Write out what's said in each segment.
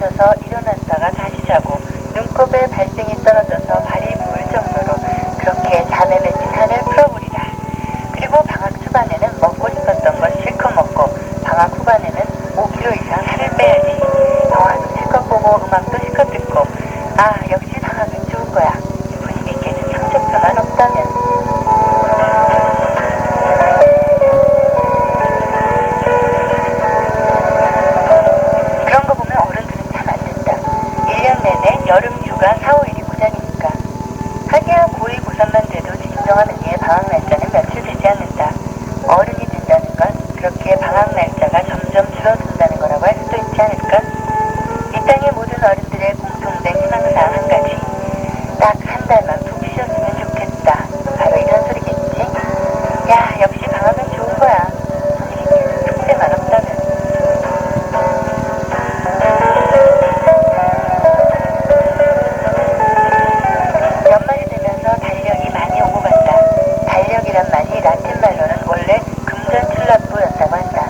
멈춰서 일어났다가 다시 자고 눈곱에 발등이 떨어져서 발이 부을 정도로 그렇게 잠에 맺힌 한을 풀어보리라. 그리고 방학 초반에는 먹고 싶었던 걸 실컷 먹고 방학 후반에는 5kg 이상 살을 빼야지. 영화도 실컷 보고 음악도 실컷 듣고 아 역시 방학은 좋은 거야. 분위기 깨는 성적표만 없다면. 그런 거 보면 어른들은 참 안 된다. 1년 내내 여름 휴가 4, 5일이 고장이니까. 하기야 고2, 고3만 돼도 진정한 의미의 방학 날짜는 며칠 되지 않는다. 어른이 된다는 건 그렇게 방학 날짜가 점점 줄어든다는 거라고 할 수도 있지 않을까? 이 땅의 모든 어른들의 공통된 희망사항 한 가지. 딱 한 달만 푹 쉬었으면 좋겠다. 바로 이런 소리겠지? 야, 역시 방학은 좋은 거야. 분위기 숙제만 없다면. 연말이 되면서 달력이 많이 오고 간다. 달력이란 말이 라틴 말로는 원래 금전출납부였다고 한다.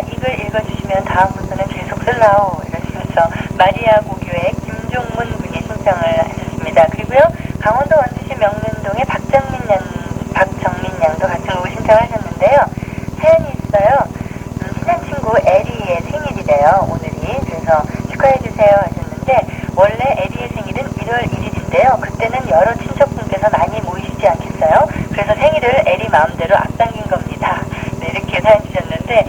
이글 읽어주시면 다음부터는 계속 쓸라오 이러시면서 마리아 고교의 김종문 군이 신청을 하셨습니다. 그리고요 강원도 원주시 명륜동의 박정민 양도 같은 곡을 신청하셨는데요. 사연이 있어요. 친한 친구 에리의 생일이래요. 오늘이. 그래서 축하해주세요 하셨는데 원래 에리의 생일은 1월 1일인데요. 그때는 여러 친척분께서 많이 모이시지 않겠어요? 그래서 생일을 에리 마음대로 앞당긴 겁니다. 네, 이렇게 사연 주셨는데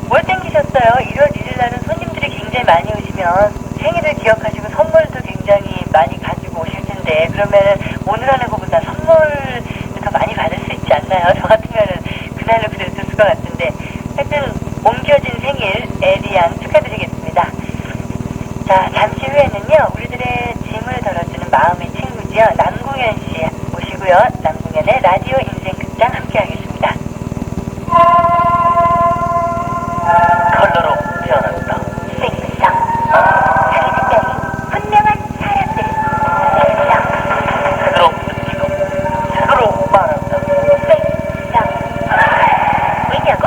뭘 땡기셨어요? 1월 1일 날은 손님들이 굉장히 많이 오시면 생일을 기억하시고 선물도 굉장히 많이 가지고 오실 텐데 그러면은 오늘 하는 것보다 선물을 더 많이 받을 수 있지 않나요? 저 같으면은 그날로 그랬을 것 같은데 하여튼 옮겨진 생일 에리 양 축하드리겠습니다. 자, 잠시 후에는요 우리들의 짐을 덜어주는 마음의 친구지요 남궁현 씨 모시고요 남궁현의 라디오 인생 극장 함께 하겠습니다. 컬러로 태어났다. 생상 자기는 따윈 분명한 사람들 생상 새로 느끼고 새로 말한다. 생상 왜냐고?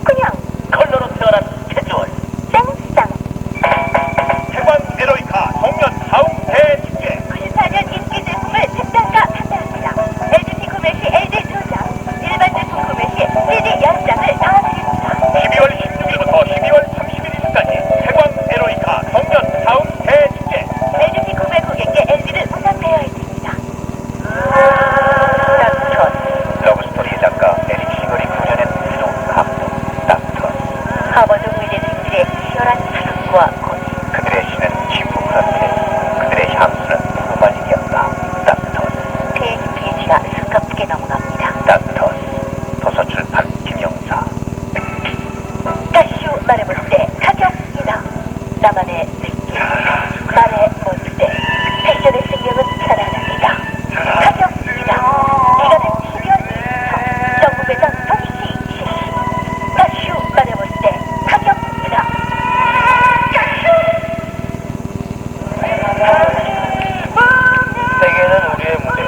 그냥 컬러로 태어난 캐주얼 생상 태광 에로이카 정년 사후 대축제 94년 인기 제품을 특단가 판매합니다. LG 구매 시 LG 2장, 일반 제품 구매 시 CD 10장을 나눠드립니다. 12월 16일부터 12월 31일까지 태광 에로이카 정년 사후 대축제 LG 구매 고객께 LG를 무상되어 있습니다. 닥터 러브스토리 작가 에릭 시거리 구전의 새로운 감동 닥터 하버드 의대생들의 치열한 사랑과 고민 그들의 시는 침묵한데 그들의 향수는 무말리기였다. 닥터 페이지가 스깝게 넘어갑니다. 닥터 도서출판 김영사 다시 말해볼 때 가격이다. 나만의 느낌 말해볼 때 패션의 생명은 편안합니다. 가격이다. 이거는 12월 2일 정부배당 동시 실시. 다시 말해볼 때 가격이다. 세계는 우리의 무대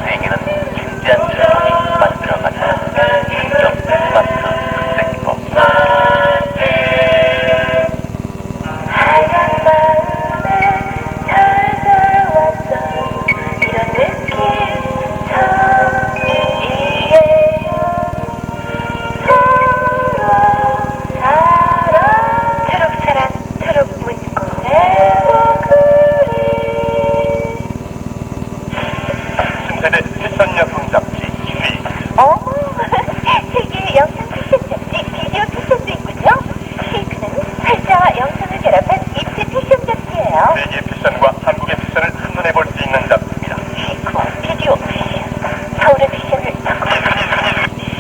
세계는 진지한 즐거움이 만들어가는 행정 스마트 흑색법 하얀 마음에 살살 왔어. 이런 느낌 처음이에요. 서로 살아 초록사랑 초록 문구 신세대 패션 여성 잡지 휘 어머 세계 영상 패션 잡지 비디오 패션도 있군요. 쉐이크는 활자와 영상을 결합한 입시 패션 잡지예요. 세계 패션과 한국의 패션을 한눈에 볼 수 있는 잡지입니다. 쉐이크와 비디오 패션 서울의 패션을 바꿔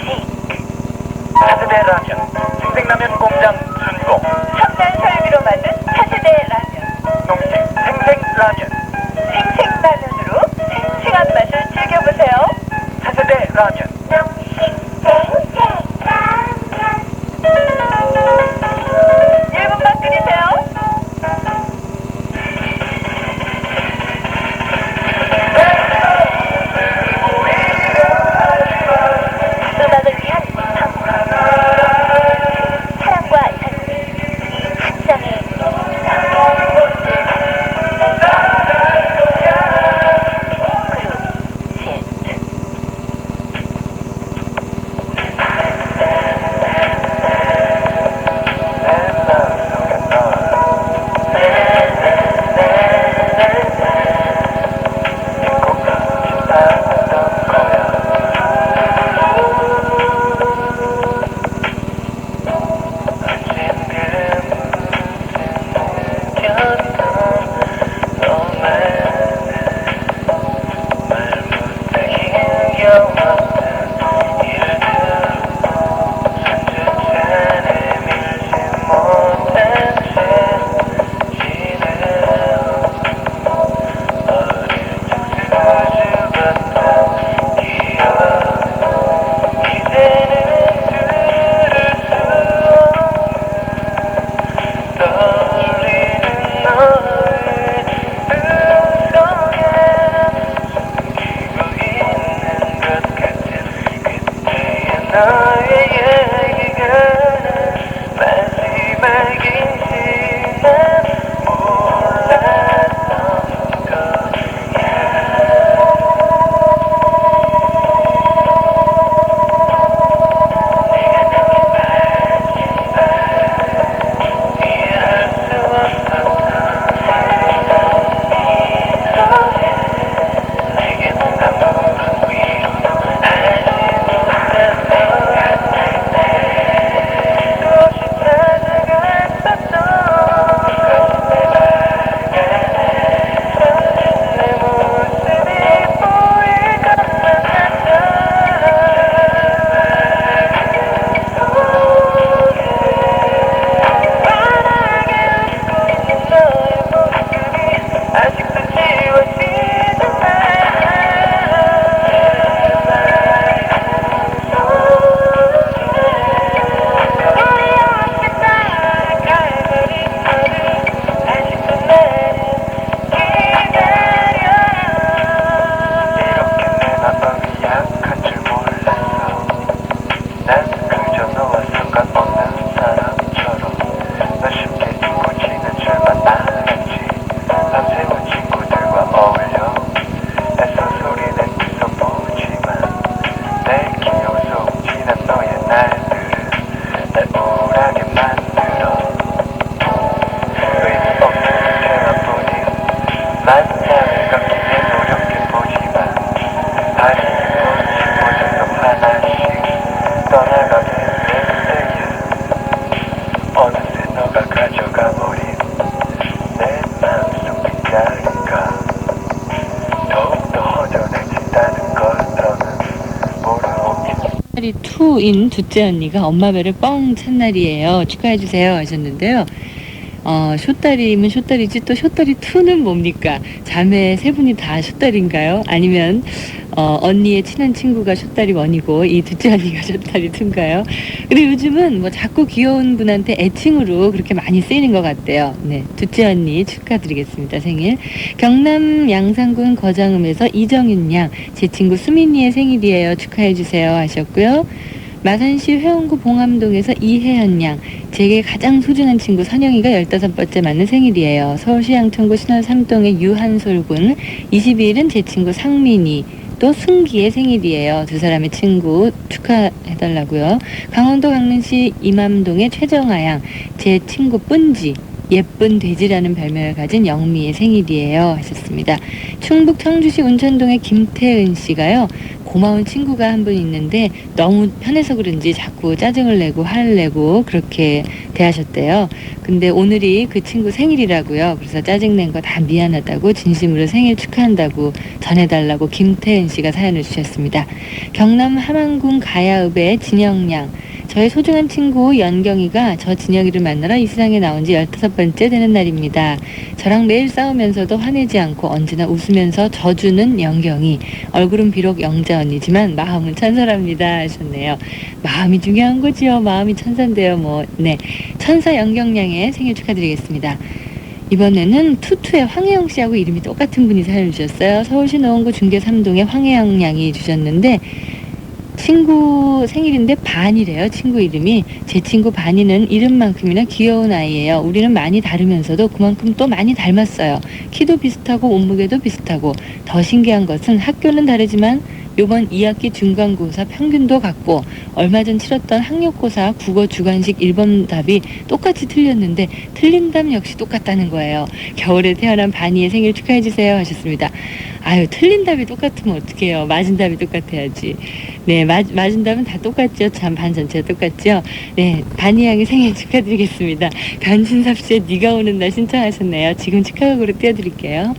쉐이크 차세대 라면 생생라면 공장 준공 첨단 설비로 만든 차세대 라면 농식 생생라면 생생라면으로 생생한 맛을 즐겨보세요. 차세대 라면 농식 생생라면 1분만 끓이세요. 음악을 위한 방송 사랑과 전쟁 한 장의 그룹 Z 쇼다리 2인 둘째 언니가 엄마 배를 뻥 찬 날이에요. 축하해주세요 하셨는데요. 쇼다리면 쇼다리지 또 쇼다리 2는 뭡니까? 자매 세 분이 다 쇼다리인가요? 아니면 언니의 친한 친구가 쇼다리 1이고 이 둘째 언니가 쇼다리 2인가요? 근데 요즘은 뭐 자꾸 귀여운 분한테 애칭으로 그렇게 많이 쓰이는 것 같대요. 네, 둘째 언니 축하드리겠습니다. 생일. 경남 양산군 거장읍에서 이정윤 양, 제 친구 수민이의 생일이에요. 축하해주세요 하셨고요. 마산시 회원구 봉암동에서 이혜연 양, 제게 가장 소중한 친구 선영이가 15번째 맞는 생일이에요. 서울시 양천구 신월 3동의 유한솔 군, 22일은 제 친구 상민이, 또 승기의 생일이에요. 두 사람의 친구 축하해달라고요. 강원도 강릉시 이맘동의 최정아 양, 제 친구 뿜지, 예쁜 돼지라는 별명을 가진 영미의 생일이에요 하셨습니다. 충북 청주시 운천동의 김태은 씨가요, 고마운 친구가 한 분 있는데 너무 편해서 그런지 자꾸 짜증을 내고 화를 내고 그렇게 대하셨대요. 근데 오늘이 그 친구 생일이라고요. 그래서 짜증낸 거 다 미안하다고 진심으로 생일 축하한다고 전해달라고 김태은 씨가 사연을 주셨습니다. 경남 함안군 가야읍의 진영양, 저의 소중한 친구 연경이가 저 진영이를 만나러 이 세상에 나온 지 15번째 되는 날입니다. 저랑 매일 싸우면서도 화내지 않고 언제나 웃으면서 져주는 연경이, 얼굴은 비록 영자 언니지만 마음은 천사랍니다 하셨네요. 마음이 중요한 거지요. 마음이 천사인데요. 뭐, 네, 천사 연경양의 생일 축하드리겠습니다. 이번에는 투투의 황혜영 씨하고 이름이 똑같은 분이 사연을 주셨어요. 서울시 노원구 중계 3동의 황혜영 양이 주셨는데, 친구 생일인데 반이래요. 친구 이름이. 제 친구 반이는 이름만큼이나 귀여운 아이예요. 우리는 많이 다르면서도 그만큼 또 많이 닮았어요. 키도 비슷하고 몸무게도 비슷하고, 더 신기한 것은 학교는 다르지만 요번 2학기 중간고사 평균도 같고, 얼마 전 치렀던 학력고사 국어 주관식 1번 답이 똑같이 틀렸는데 틀린 답 역시 똑같다는 거예요. 겨울에 태어난 바니의 생일 축하해주세요 하셨습니다. 아유, 틀린 답이 똑같으면 어떡해요. 맞은 답이 똑같아야지. 네, 맞은 답은 다 똑같죠. 참, 반 전체가 똑같죠. 네, 바니 양의 생일 축하드리겠습니다. 변진섭 씨의 네가 오는 날 신청하셨네요. 지금 치카고로 띄워드릴게요.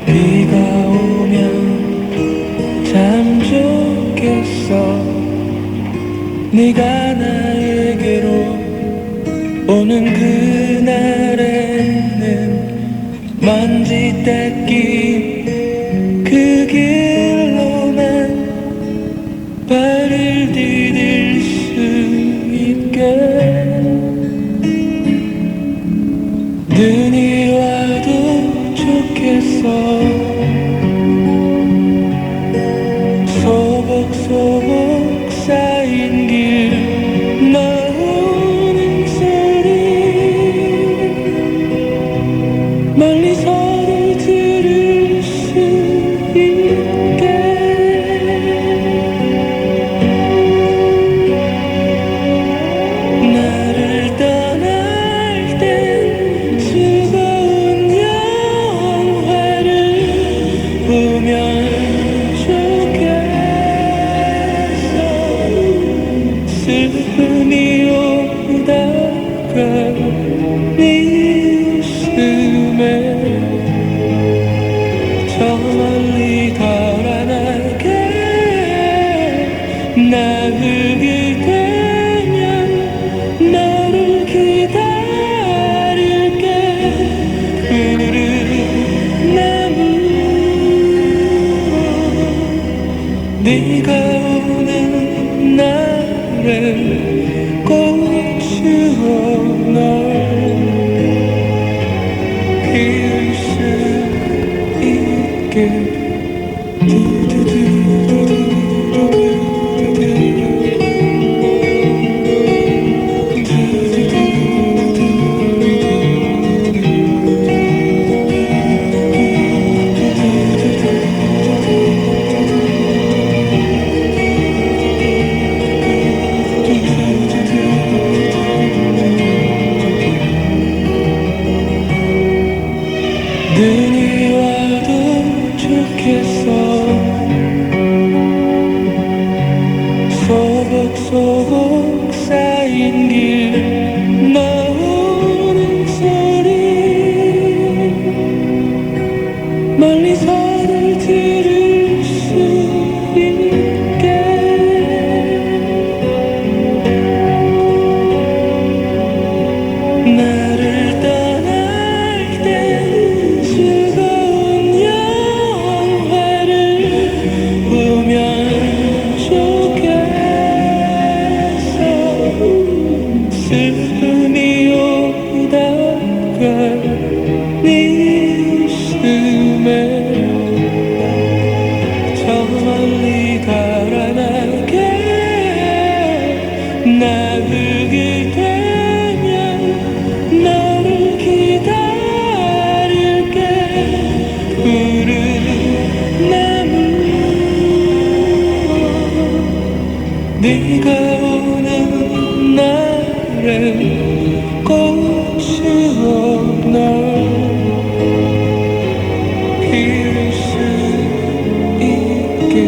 비가 오면 참 좋겠어. 네가 나에게로 오는 그날에는 먼지 닦인 그 길로만 발을 디딜 수 있게. 눈이 와도 좋겠어. 소복소복 쌓인 길 나오는 소리 멀리서도 들을 수 있게. 나를 떠날 땐 즐거운 영화를 보면 좋겠어. 슬픔이 오다가 네 웃음에 저 멀리 달아나게. 나흘이 되면 너를 기다릴게. 푸른 나무 네가 오는 날에 꽃으로 널 피울 수 있게. 눈이 와 네가 오는 날에 꽃이 오나 피울 수 있게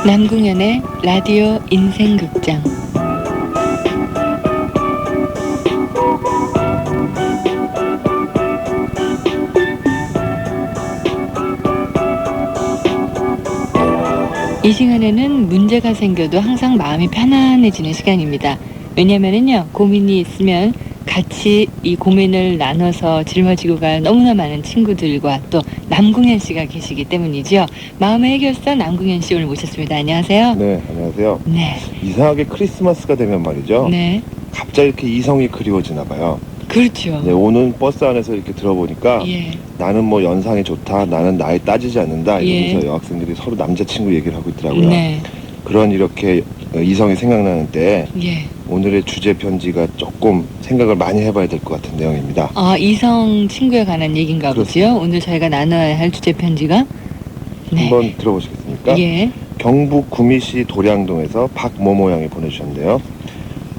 남궁현의 라디오 인생극장. 이 시간에는 문제가 생겨도 항상 마음이 편안해지는 시간입니다. 왜냐면은요, 고민이 있으면 같이 이 고민을 나눠서 짊어지고 갈 너무나 많은 친구들과 또 남궁현 씨가 계시기 때문이죠. 마음의 해결사 남궁현 씨 오늘 모셨습니다. 안녕하세요. 네, 안녕하세요. 네. 이상하게 크리스마스가 되면 말이죠. 네. 갑자기 이렇게 이성이 그리워지나 봐요. 그렇죠. 네, 오는 버스 안에서 이렇게 들어보니까 예. 나는 뭐 연상이 좋다, 나는 나이 따지지 않는다 이러면서 예. 여학생들이 서로 남자친구 얘기를 하고 있더라고요. 네. 그런 이렇게 이성이 생각나는 때 예. 오늘의 주제 편지가 조금 생각을 많이 해봐야 될 것 같은 내용입니다. 이성 친구에 관한 얘기인가 보지요. 오늘 저희가 나눠야 할 주제 편지가. 네. 한번 들어보시겠습니까? 예. 경북 구미시 도량동에서 박모모 양이 보내주셨는데요.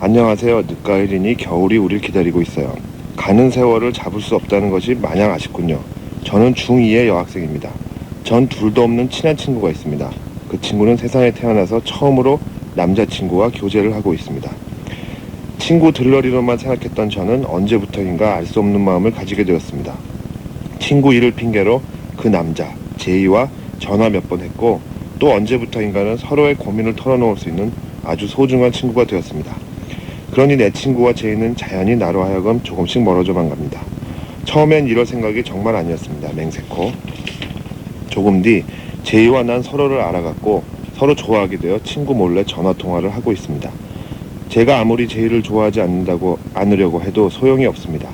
안녕하세요. 늦가을이니 겨울이 우릴 기다리고 있어요. 가는 세월을 잡을 수 없다는 것이 마냥 아쉽군요. 저는 중2의 여학생입니다. 전 둘도 없는 친한 친구가 있습니다. 그 친구는 세상에 태어나서 처음으로 남자친구와 교제를 하고 있습니다. 친구 들러리로만 생각했던 저는 언제부터인가 알 수 없는 마음을 가지게 되었습니다. 친구 일을 핑계로 그 남자, 제이와 전화 몇 번 했고 또 언제부터인가는 서로의 고민을 털어놓을 수 있는 아주 소중한 친구가 되었습니다. 그러니 내 친구와 제이는 자연히 나로 하여금 조금씩 멀어져만 갑니다. 처음엔 이럴 생각이 정말 아니었습니다. 맹세코. 조금 뒤 제이와 난 서로를 알아갔고 서로 좋아하게 되어 친구 몰래 전화통화를 하고 있습니다. 제가 아무리 제이를 좋아하지 않으려고 해도 소용이 없습니다.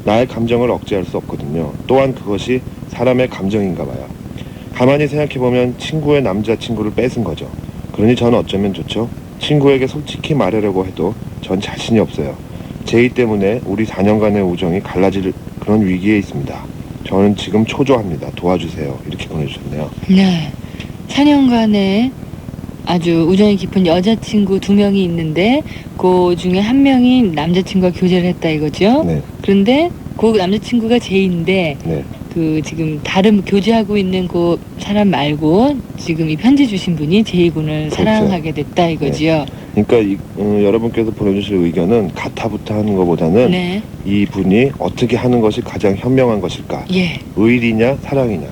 나의 감정을 억제할 수 없거든요. 또한 그것이 사람의 감정인가 봐요. 가만히 생각해보면 친구의 남자친구를 뺏은 거죠. 그러니 저는 어쩌면 좋죠? 친구에게 솔직히 말하려고 해도 전 자신이 없어요. 제이 때문에 우리 4년간의 우정이 갈라질 그런 위기에 있습니다. 저는 지금 초조합니다. 도와주세요. 이렇게 보내주셨네요. 네. 4년간의 아주 우정이 깊은 여자친구 2명이 있는데 그 중에 한 명이 남자친구와 교제를 했다 이거죠. 네, 그런데 그 남자친구가 제이인데 네, 그 지금 다른 교제하고 있는 그 사람 말고 지금 이 편지 주신 분이 제이군을 그렇죠. 사랑하게 됐다 이거지요. 그러니까 여러분께서 보내주실 의견은 가타부타 하는 것보다는 네. 이 분이 어떻게 하는 것이 가장 현명한 것일까? 예. 의리냐 사랑이냐,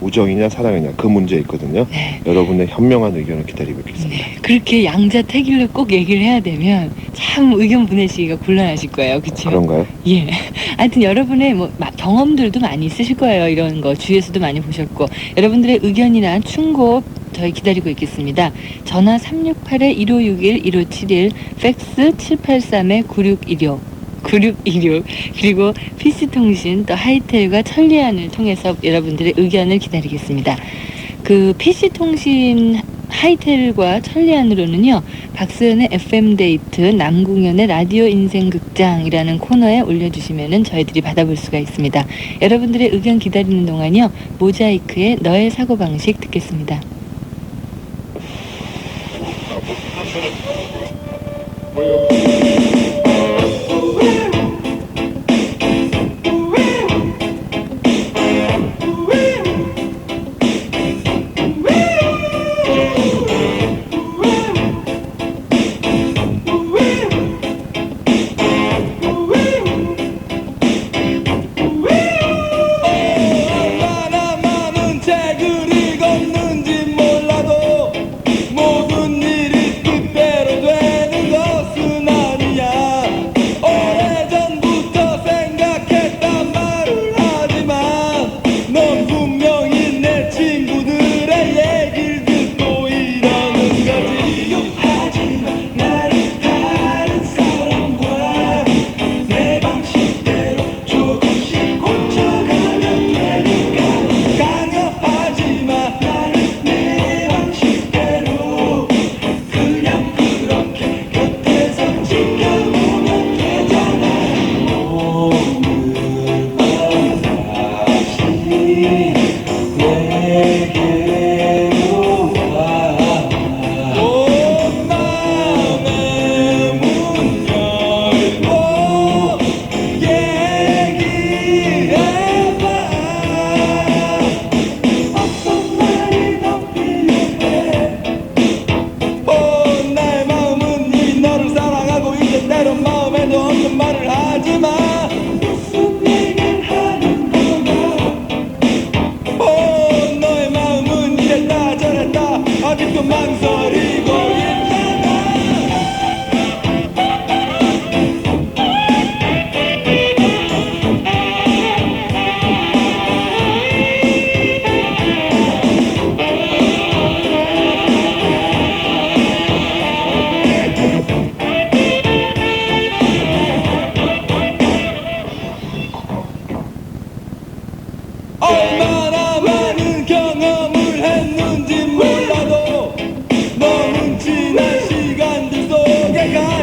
우정이냐 사랑이냐, 그 문제 있거든요. 네. 여러분의 현명한 의견을 기다리고 있겠습니다. 네. 그렇게 양자택일로 꼭 얘기를 해야 되면 참 의견 보내시기가 곤란하실 거예요. 그렇죠? 그런가요? 예. 하여튼 여러분의 뭐 경험들도 많이 있으실 거예요. 이런 거 주위에서도 많이 보셨고 여러분들의 의견이나 충고 저희 기다리고 있겠습니다. 전화 368-1561-1571 팩스 783-9616 그리고 PC통신 또 하이텔과 천리안을 통해서 여러분들의 의견을 기다리겠습니다. 그 PC통신 하이텔과 천리안으로는요. 박수현의 FM데이트 남궁현의 라디오 인생극장이라는 코너에 올려주시면 저희들이 받아볼 수가 있습니다. 여러분들의 의견 기다리는 동안요. 모자이크의 너의 사고방식 듣겠습니다.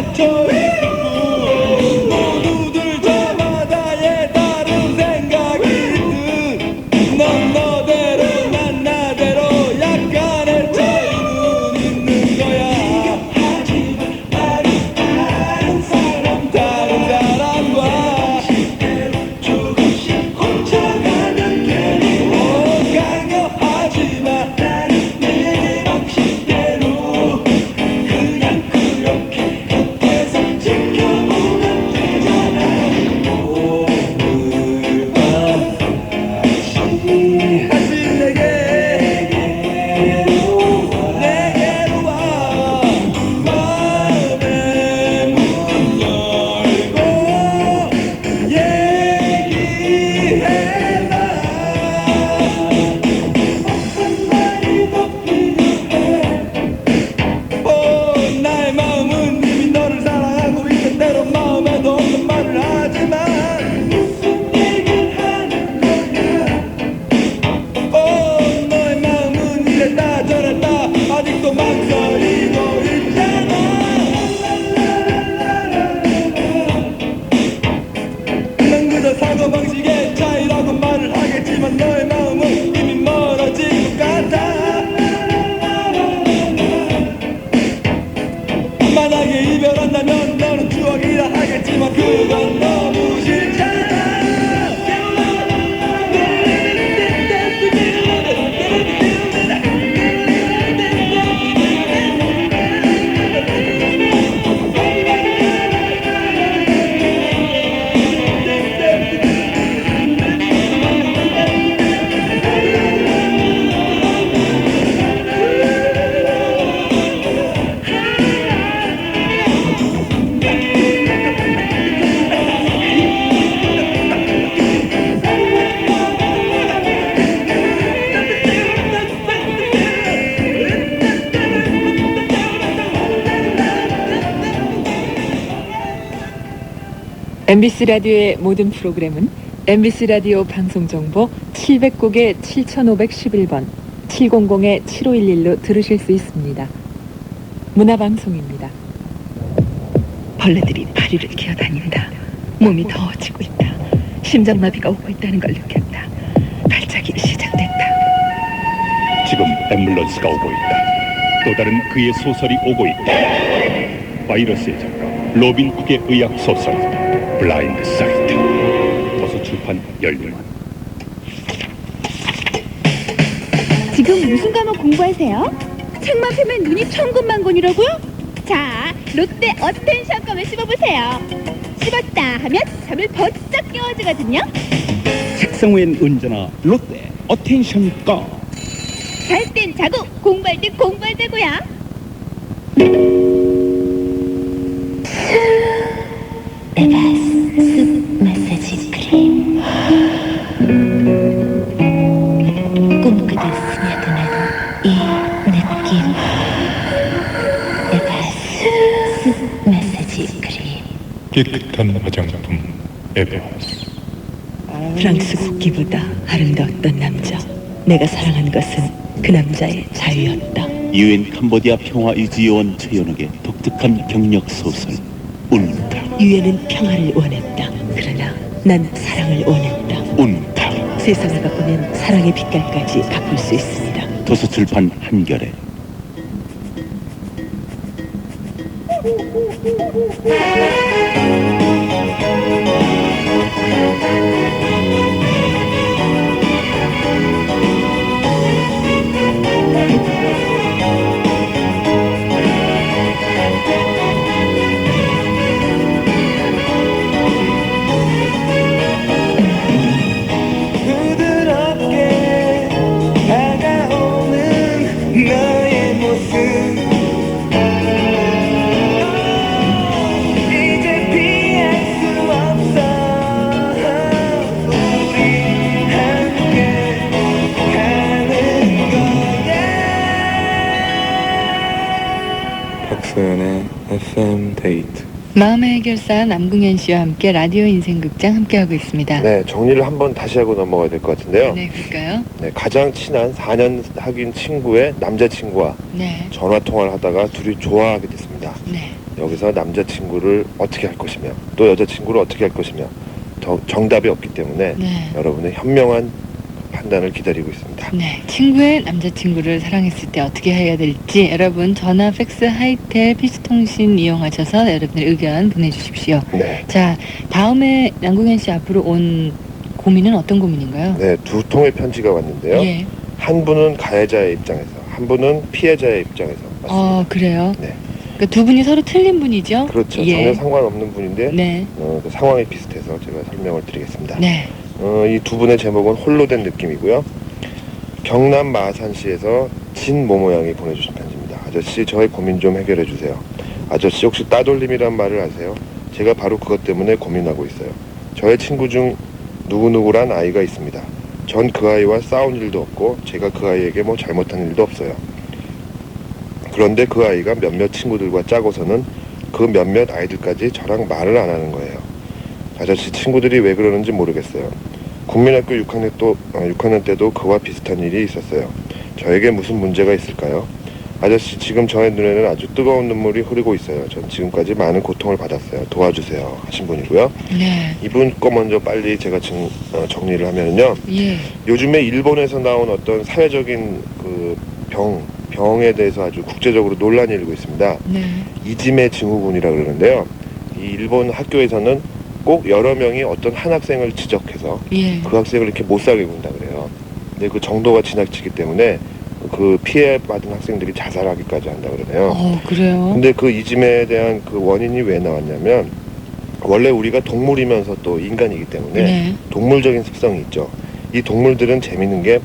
갇혀 있고 모두들 저마다의 다른 생각이 있듯 넌 너대로 난 나대로 약간의 차이는 있는 거야. 하지만 나는 다른 사람과 조금씩 고쳐가는 괜히 강요하지만 나는 내 방식대로 그냥 그렇게 곁에서 지켜보면 되잖아. 오늘 밤 다시 내게로 와 마음의 문 열고 얘기해봐. 어떤 말이 더 필요해. 나의 마음은 이미 너를 사랑하고 있는 대로 마음에도 없는 말을 하지만 무슨 얘기를 하는 거야. 너의 마음은 이랬다 저랬다 아직도 망설이고 있잖아. 난 그저 사고방식의 차이라고 말을 하겠지만 너의 마음은 이미 멀어진 것 같아. 만약에 이별한다면 너는 추억이라 하겠지만 그건 너무 싫잖아. MBC 라디오의 모든 프로그램은 MBC 라디오 방송정보 700곡에 7511번 700-7511로 들으실 수 있습니다. 문화방송입니다. 벌레들이 다리를 기어다닌다. 몸이 더워지고 있다. 심장마비가 오고 있다는 걸 느꼈다. 발작이 시작됐다. 지금 앰뷸런스가 오고 있다. 또 다른 그의 소설이 오고 있다. 바이러스의 작가 로빈 쿡의 의학 소설 블라인드 사이트. 도서출판 열리만. 지금 무슨 과목 공부하세요? 책만 펴면 눈이 천근만근이라고요? 자, 롯데 어텐션 껌을 씹어보세요. 씹었다 하면 잠을 번쩍 깨워주거든요. 책상 위엔 언제나 롯데 어텐션 껌. 잘 땐 자고 공부할 땐 공부하자고요. 에바스 마사지 크림 꿈꾸듯 스며드는 이 느낌. 에바스 마사지 크림. 깨끗한 화장품 에베어스. 프랑스 국기보다 아름다웠던 남자. 내가 사랑한 것은 그 남자의 자유였다. 유엔 캄보디아 평화유지요원 최연욱의 독특한 경력 소설 운탁. 유엔은 평화를 원했다. 그러나 난 사랑을 원했다. 운탁. 세상을 바꾸면 사랑의 빛깔까지 바꿀 수 있습니다. 도서출판 한겨레. 부드럽게 다가오는 너의 모습. 이제 피할 수 없어. 우리 함께 가는 거야. 박소연의 FM 데이트. 마음의 해결사 남궁현 씨와 함께 라디오 인생극장 함께하고 있습니다. 네, 정리를 한번 다시 하고 넘어가야 될 것 같은데요. 네, 그럴까요? 네, 가장 친한 4년 사귄 친구의 남자친구와 네, 전화 통화를 하다가 둘이 좋아하게 됐습니다. 네. 여기서 남자친구를 어떻게 할 것이며 또 여자친구를 어떻게 할 것이며 정답이 없기 때문에 네. 여러분의 현명한 판단을 기다리고 있습니다. 네, 친구의 남자친구를 사랑했을 때 어떻게 해야 될지 여러분 전화, 팩스, 하이텔, PC통신 이용하셔서 여러분의 의견 보내주십시오. 네. 자, 다음에 남궁현 씨 앞으로 온 고민은 어떤 고민인가요? 네, 두 통의 편지가 왔는데요. 예. 한 분은 가해자의 입장에서, 한 분은 피해자의 입장에서 왔습니다. 그래요? 네. 그러니까 두 분이 서로 틀린 분이죠? 그렇죠. 예. 전혀 상관없는 분인데 네. 그 상황이 비슷해서 제가 설명을 드리겠습니다. 네. 이 두 분의 제목은 홀로 된 느낌이고요. 경남 마산시에서 진모모양이 보내주신 편지입니다. 아저씨, 저의 고민 좀 해결해 주세요. 아저씨, 혹시 따돌림이란 말을 아세요? 제가 바로 그것 때문에 고민하고 있어요. 저의 친구 중 누구누구란 아이가 있습니다. 전 그 아이와 싸운 일도 없고 제가 그 아이에게 뭐 잘못한 일도 없어요. 그런데 그 아이가 몇몇 친구들과 짜고서는 그 몇몇 아이들까지 저랑 말을 안 하는 거예요. 아저씨, 친구들이 왜 그러는지 모르겠어요. 국민학교 6학년 때도 그와 비슷한 일이 있었어요. 저에게 무슨 문제가 있을까요? 아저씨, 지금 저의 눈에는 아주 뜨거운 눈물이 흐르고 있어요. 전 지금까지 많은 고통을 받았어요. 도와주세요. 하신 분이고요. 네. 이분 거 먼저 빨리 제가 정리를 하면요. 예. 요즘에 일본에서 나온 어떤 사회적인 그 병에 대해서 아주 국제적으로 논란이 일고 있습니다. 네. 이지메 증후군이라고 그러는데요. 이 일본 학교에서는 꼭 여러 명이 어떤 한 학생을 지적해서 예. 그 학생을 이렇게 못 살게 군다 그래요. 근데 그 정도가 지나치기 때문에 그 피해받은 학생들이 자살하기까지 한다 그러네요. 그래요? 근데 그 이짐에 대한 그 원인이 왜 나왔냐면 원래 우리가 동물이면서 또 인간이기 때문에 네. 동물적인 습성이 있죠. 이 동물들은 재밌는 게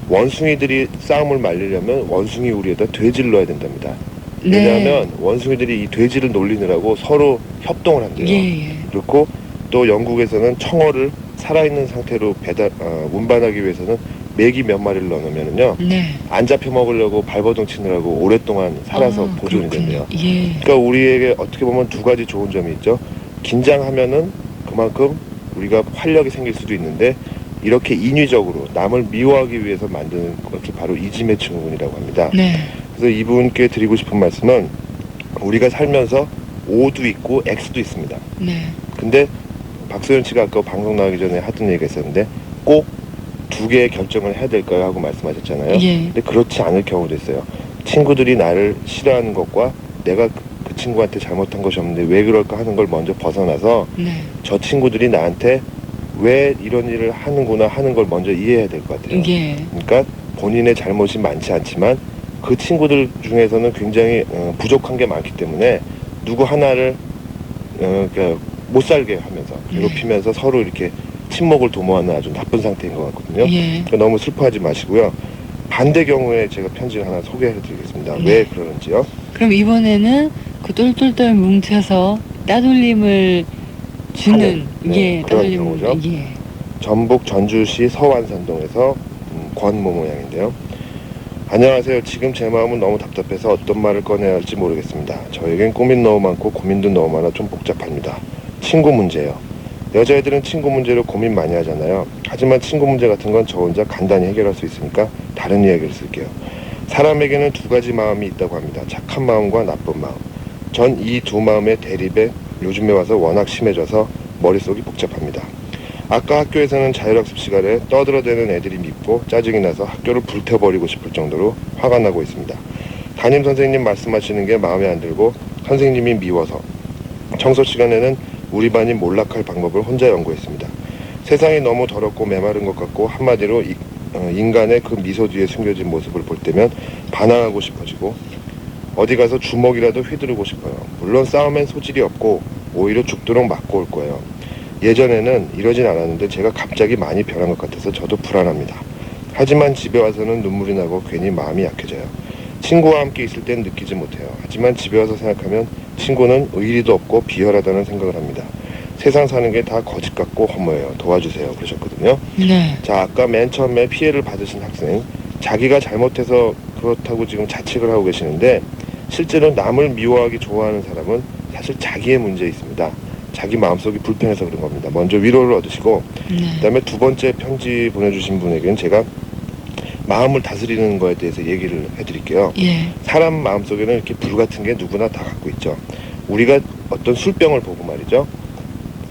원숭이들이 싸움을 말리려면 원숭이 우리에다 돼지를 넣어야 된답니다. 네. 왜냐하면 원숭이들이 이 돼지를 놀리느라고 서로 협동을 한대요. 예. 그렇고 또 영국에서는 청어를 살아있는 상태로 운반하기 위해서는 메기 몇 마리를 넣어놓으면요 네. 안 잡혀 먹으려고 발버둥 치느라고 오랫동안 살아서 보존이 그렇군요. 된대요. 예. 그러니까 우리에게 어떻게 보면 두 가지 좋은 점이 있죠. 긴장하면은 그만큼 우리가 활력이 생길 수도 있는데 이렇게 인위적으로 남을 미워하기 위해서 만드는 것이 바로 이지메 증후군이라고 합니다. 네. 그래서 이분께 드리고 싶은 말씀은 우리가 살면서 O도 있고 X도 있습니다. 네. 근데 박소연 씨가 아까 방송 나가기 전에 하던 얘기가 있었는데 꼭 두 개의 결정을 해야 될까요? 하고 말씀하셨잖아요. 예. 근데 그렇지 않을 경우도 있어요. 친구들이 나를 싫어하는 것과 내가 그 친구한테 잘못한 것이 없는데 왜 그럴까 하는 걸 먼저 벗어나서 네. 저 친구들이 나한테 왜 이런 일을 하는구나 하는 걸 먼저 이해해야 될 것 같아요. 예. 그러니까 본인의 잘못이 많지 않지만 그 친구들 중에서는 굉장히 부족한 게 많기 때문에 누구 하나를 그러니까 못 살게 하면서 괴롭히면서 서로 이렇게 친목을 도모하는 아주 나쁜 상태인 것 같거든요. 예. 그러니까 너무 슬퍼하지 마시고요. 반대 경우에 제가 편지를 하나 소개해드리겠습니다. 네. 왜 그러는지요? 그럼 이번에는 그 똘똘똘 뭉쳐서 따돌림을 주는 네, 그런 따돌림을 경우죠. 예. 전북 전주시 서완산동에서 권모모양인데요. 안녕하세요. 지금 제 마음은 너무 답답해서 어떤 말을 꺼내야 할지 모르겠습니다. 저에겐 꿈이 너무 많고 고민도 너무 많아 좀 복잡합니다. 친구 문제예요. 여자애들은 친구 문제로 고민 많이 하잖아요. 하지만 친구 문제 같은 건 저 혼자 간단히 해결할 수 있으니까 다른 이야기를 쓸게요. 사람에게는 두 가지 마음이 있다고 합니다. 착한 마음과 나쁜 마음. 전 이 두 마음의 대립에 요즘에 와서 워낙 심해져서 머릿속이 복잡합니다. 아까 학교에서는 자율학습 시간에 떠들어대는 애들이 밉고 짜증이 나서 학교를 불태워버리고 싶을 정도로 화가 나고 있습니다. 담임 선생님 말씀하시는 게 마음에 안 들고 선생님이 미워서 청소 시간에는 우리 반이 몰락할 방법을 혼자 연구했습니다. 세상이 너무 더럽고 메마른 것 같고 한마디로 인간의 그 미소 뒤에 숨겨진 모습을 볼 때면 반항하고 싶어지고 어디 가서 주먹이라도 휘두르고 싶어요. 물론 싸움엔 소질이 없고 오히려 죽도록 맞고 올 거예요. 예전에는 이러진 않았는데 제가 갑자기 많이 변한 것 같아서 저도 불안합니다. 하지만 집에 와서는 눈물이 나고 괜히 마음이 약해져요. 친구와 함께 있을 땐 느끼지 못해요. 하지만 집에 와서 생각하면 친구는 의리도 없고 비열하다는 생각을 합니다. 세상 사는 게 다 거짓 같고 허무해요. 도와주세요. 그러셨거든요. 네. 자, 아까 맨 처음에 피해를 받으신 학생, 자기가 잘못해서 그렇다고 지금 자책을 하고 계시는데 실제로 남을 미워하기 좋아하는 사람은 사실 자기의 문제에 있습니다. 자기 마음속이 불편해서 그런 겁니다. 먼저 위로를 얻으시고 네. 그다음에 두 번째 편지 보내주신 분에게는 제가 마음을 다스리는 거에 대해서 얘기를 해드릴게요. 예. 사람 마음속에는 이렇게 불 같은 게 누구나 다 갖고 있죠. 우리가 어떤 술병을 보고 말이죠.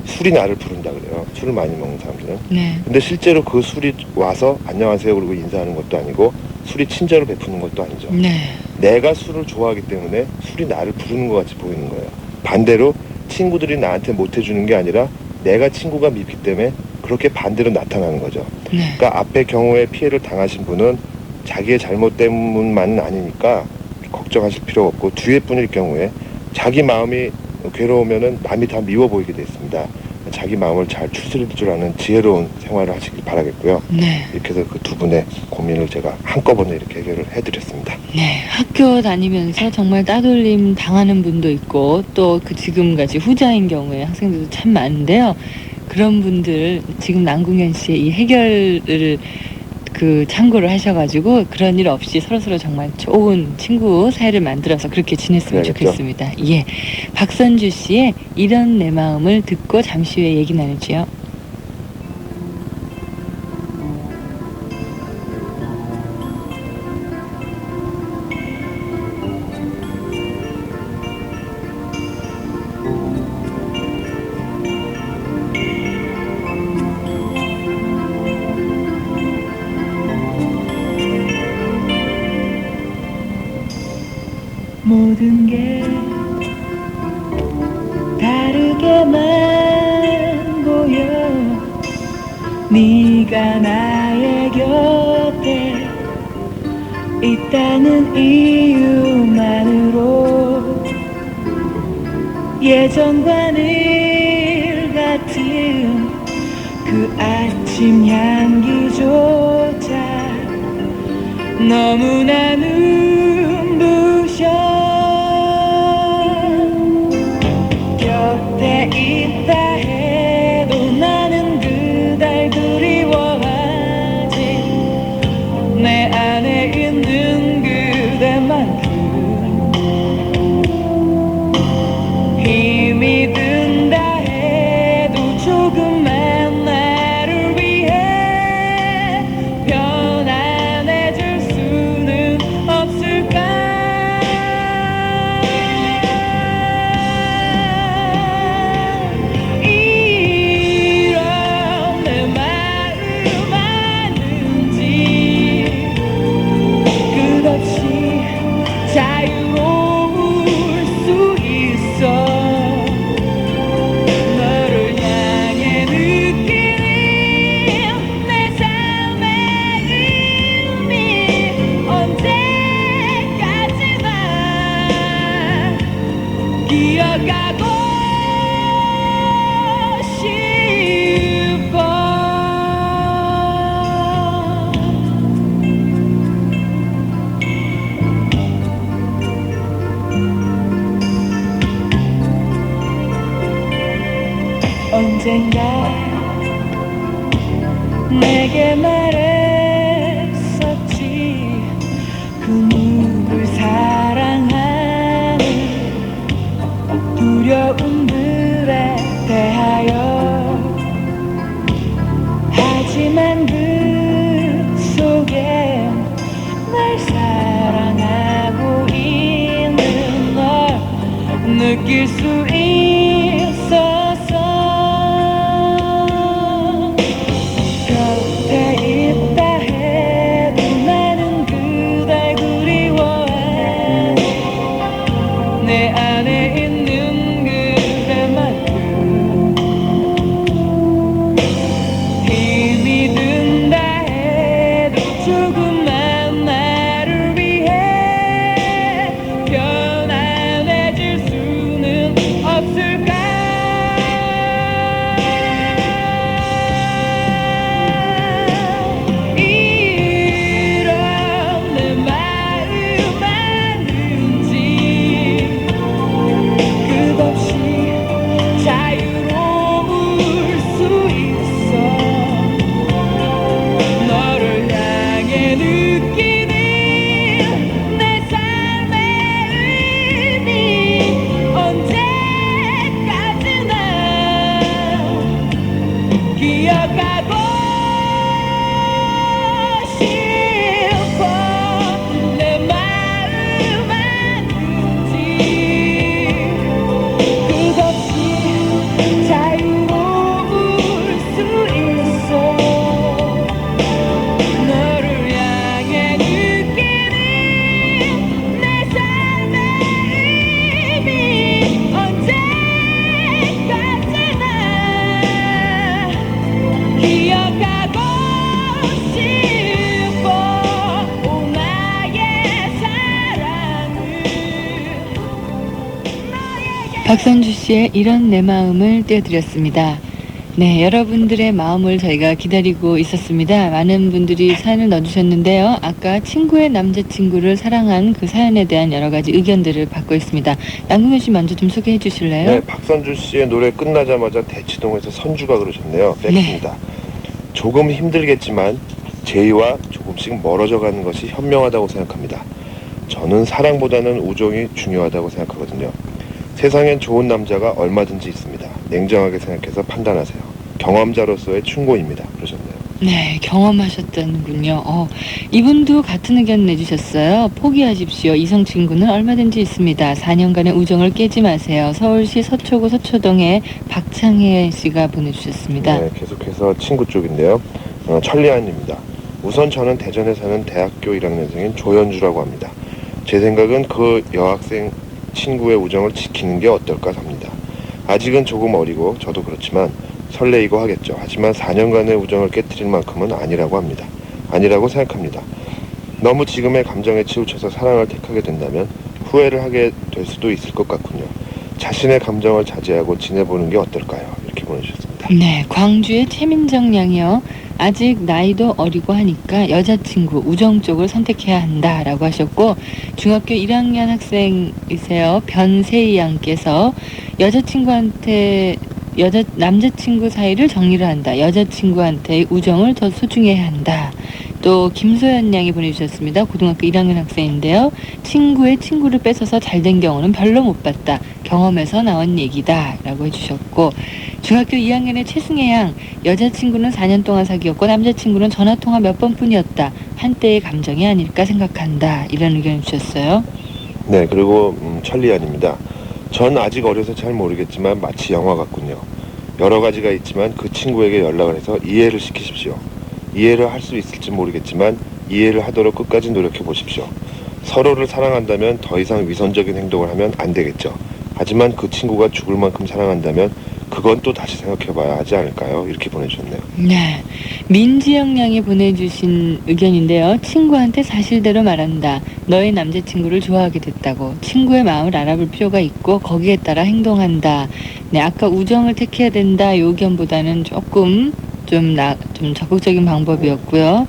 술이 나를 부른다 그래요. 술을 많이 먹는 사람들은. 네. 근데 실제로 그 술이 와서 안녕하세요 그러고 인사하는 것도 아니고 술이 친절을 베푸는 것도 아니죠. 네. 내가 술을 좋아하기 때문에 술이 나를 부르는 것 같이 보이는 거예요. 반대로 친구들이 나한테 못해주는 게 아니라 내가 친구가 밉기 때문에 그렇게 반대로 나타나는 거죠. 네. 그러니까 앞에 경우에 피해를 당하신 분은 자기의 잘못 때문만은 아니니까 걱정하실 필요 없고, 뒤에 분일 경우에 자기 마음이 괴로우면은 남이 다 미워 보이게 돼 있습니다. 자기 마음을 잘 추스릴 줄 아는 지혜로운 생활을 하시길 바라겠고요. 네. 이렇게 해서 그 두 분의 고민을 제가 한꺼번에 이렇게 해결을 해드렸습니다. 네, 학교 다니면서 정말 따돌림 당하는 분도 있고 또 그 지금같이 후자인 경우에 학생들도 참 많은데요. 그런 분들 지금 남궁현 씨의 이 해결을 그 참고를 하셔가지고 그런 일 없이 서로서로 정말 좋은 친구 사이를 만들어서 그렇게 지냈으면 그래야겠죠. 좋겠습니다. 예, 박선주 씨의 이런 내 마음을 듣고 잠시 후에 얘기 나누지요. 모든 게 다르게만 보여. 네가 나의 곁에 있다는 이유만으로 예전과 늘 같은 그 아침 향기조차 너무나 눈부셔. 곁에 있다 해도 나는 그댈 그리워하지. 내 안에 있는 그대만큼 힘이 든다 해도 조금만 나를 위해 편안해질 수는 없을까. 이런 내 마음 아는지 끝없이 자유로울 수 있어. 너를 향해 느끼는 내 삶의 의미 언제까지나 기억하고 싶어. 언젠가 내게 말했었지. 그 누굴 사랑하는 두려움들에 대하여. 하지만 그 속에 날 사랑하고 있는 널 느낄 수 있었어. 곁에 있다 해도 나는 그댈 그리워하지. 내 안에 있는 그대만큼 힘이 든다 해도 조금만 나를 위해 편안해질 수는 없을까. 이런 내 마음 아는지 끝없이 자유로울 수 있어. 너를 향해 느끼는 내 삶의 의미 언제까지나 기억하고 싶어. 내 마음 아는지 박선주 씨의 이런 내 마음을 띄워드렸습니다. 네, 여러분들의 마음을 저희가 기다리고 있었습니다. 많은 분들이 사연을 넣어주셨는데요. 아까 친구의 남자친구를 사랑한 그 사연에 대한 여러 가지 의견들을 받고 있습니다. 양궁현 씨 먼저 좀 소개해 주실래요? 네, 박선주 씨의 노래 끝나자마자 대치동에서 선주가 그러셨네요. 팩트입니다. 조금 힘들겠지만 제이와 조금씩 멀어져 가는 것이 현명하다고 생각합니다. 저는 사랑보다는 우정이 중요하다고 생각하거든요. 세상엔 좋은 남자가 얼마든지 있습니다. 냉정하게 생각해서 판단하세요. 경험자로서의 충고입니다. 그러셨네요. 네, 경험하셨다는군요. 이분도 같은 의견 내주셨어요. 포기하십시오. 이성 친구는 얼마든지 있습니다. 4년간의 우정을 깨지 마세요. 서울시 서초구 서초동에 박창혜 씨가 보내주셨습니다. 네, 계속해서 친구 쪽인데요. 천리안입니다. 우선 저는 대전에 사는 대학교 1학년생인 조연주라고 합니다. 제 생각은 그 여학생 친구의 우정을 지키는 게 어떨까 합니다. 아직은 조금 어리고 저도 그렇지만 설레이고 하겠죠. 하지만 4년간의 우정을 깨뜨릴 만큼은 아니라고 합니다. 아니라고 생각합니다. 너무 지금의 감정에 치우쳐서 사랑을 택하게 된다면 후회를 하게 될 수도 있을 것 같군요. 자신의 감정을 자제하고 지내보는 게 어떨까요? 이렇게 보내주셨습니다. 네, 광주의 최민정 양이요. 아직 나이도 어리고 하니까 여자친구 우정 쪽을 선택해야 한다라고 하셨고, 중학교 1학년 학생이세요. 변세희 양께서 남자친구 사이를 정리를 한다. 여자친구한테의 우정을 더 소중해야 한다. 또 김소연 양이 보내주셨습니다. 고등학교 1학년 학생인데요. 친구의 친구를 뺏어서 잘된 경우는 별로 못 봤다. 경험에서 나온 얘기다 라고 해주셨고, 중학교 2학년의 최승혜 양, 여자친구는 4년 동안 사귀었고 남자친구는 전화통화 몇 번뿐이었다. 한때의 감정이 아닐까 생각한다. 이런 의견을 주셨어요. 네, 그리고 천리안입니다. 전 아직 어려서 잘 모르겠지만 마치 영화 같군요. 여러 가지가 있지만 그 친구에게 연락을 해서 이해를 시키십시오. 이해를 할 수 있을지 모르겠지만 이해를 하도록 끝까지 노력해 보십시오. 서로를 사랑한다면 더 이상 위선적인 행동을 하면 안 되겠죠. 하지만 그 친구가 죽을 만큼 사랑한다면 그건 또 다시 생각해 봐야 하지 않을까요? 이렇게 보내주셨네요. 네, 민지영 양이 보내주신 의견인데요. 친구한테 사실대로 말한다. 너의 남자친구를 좋아하게 됐다고. 친구의 마음을 알아볼 필요가 있고 거기에 따라 행동한다. 네, 아까 우정을 택해야 된다. 이 의견보다는 조금 좀 적극적인 방법이었고요.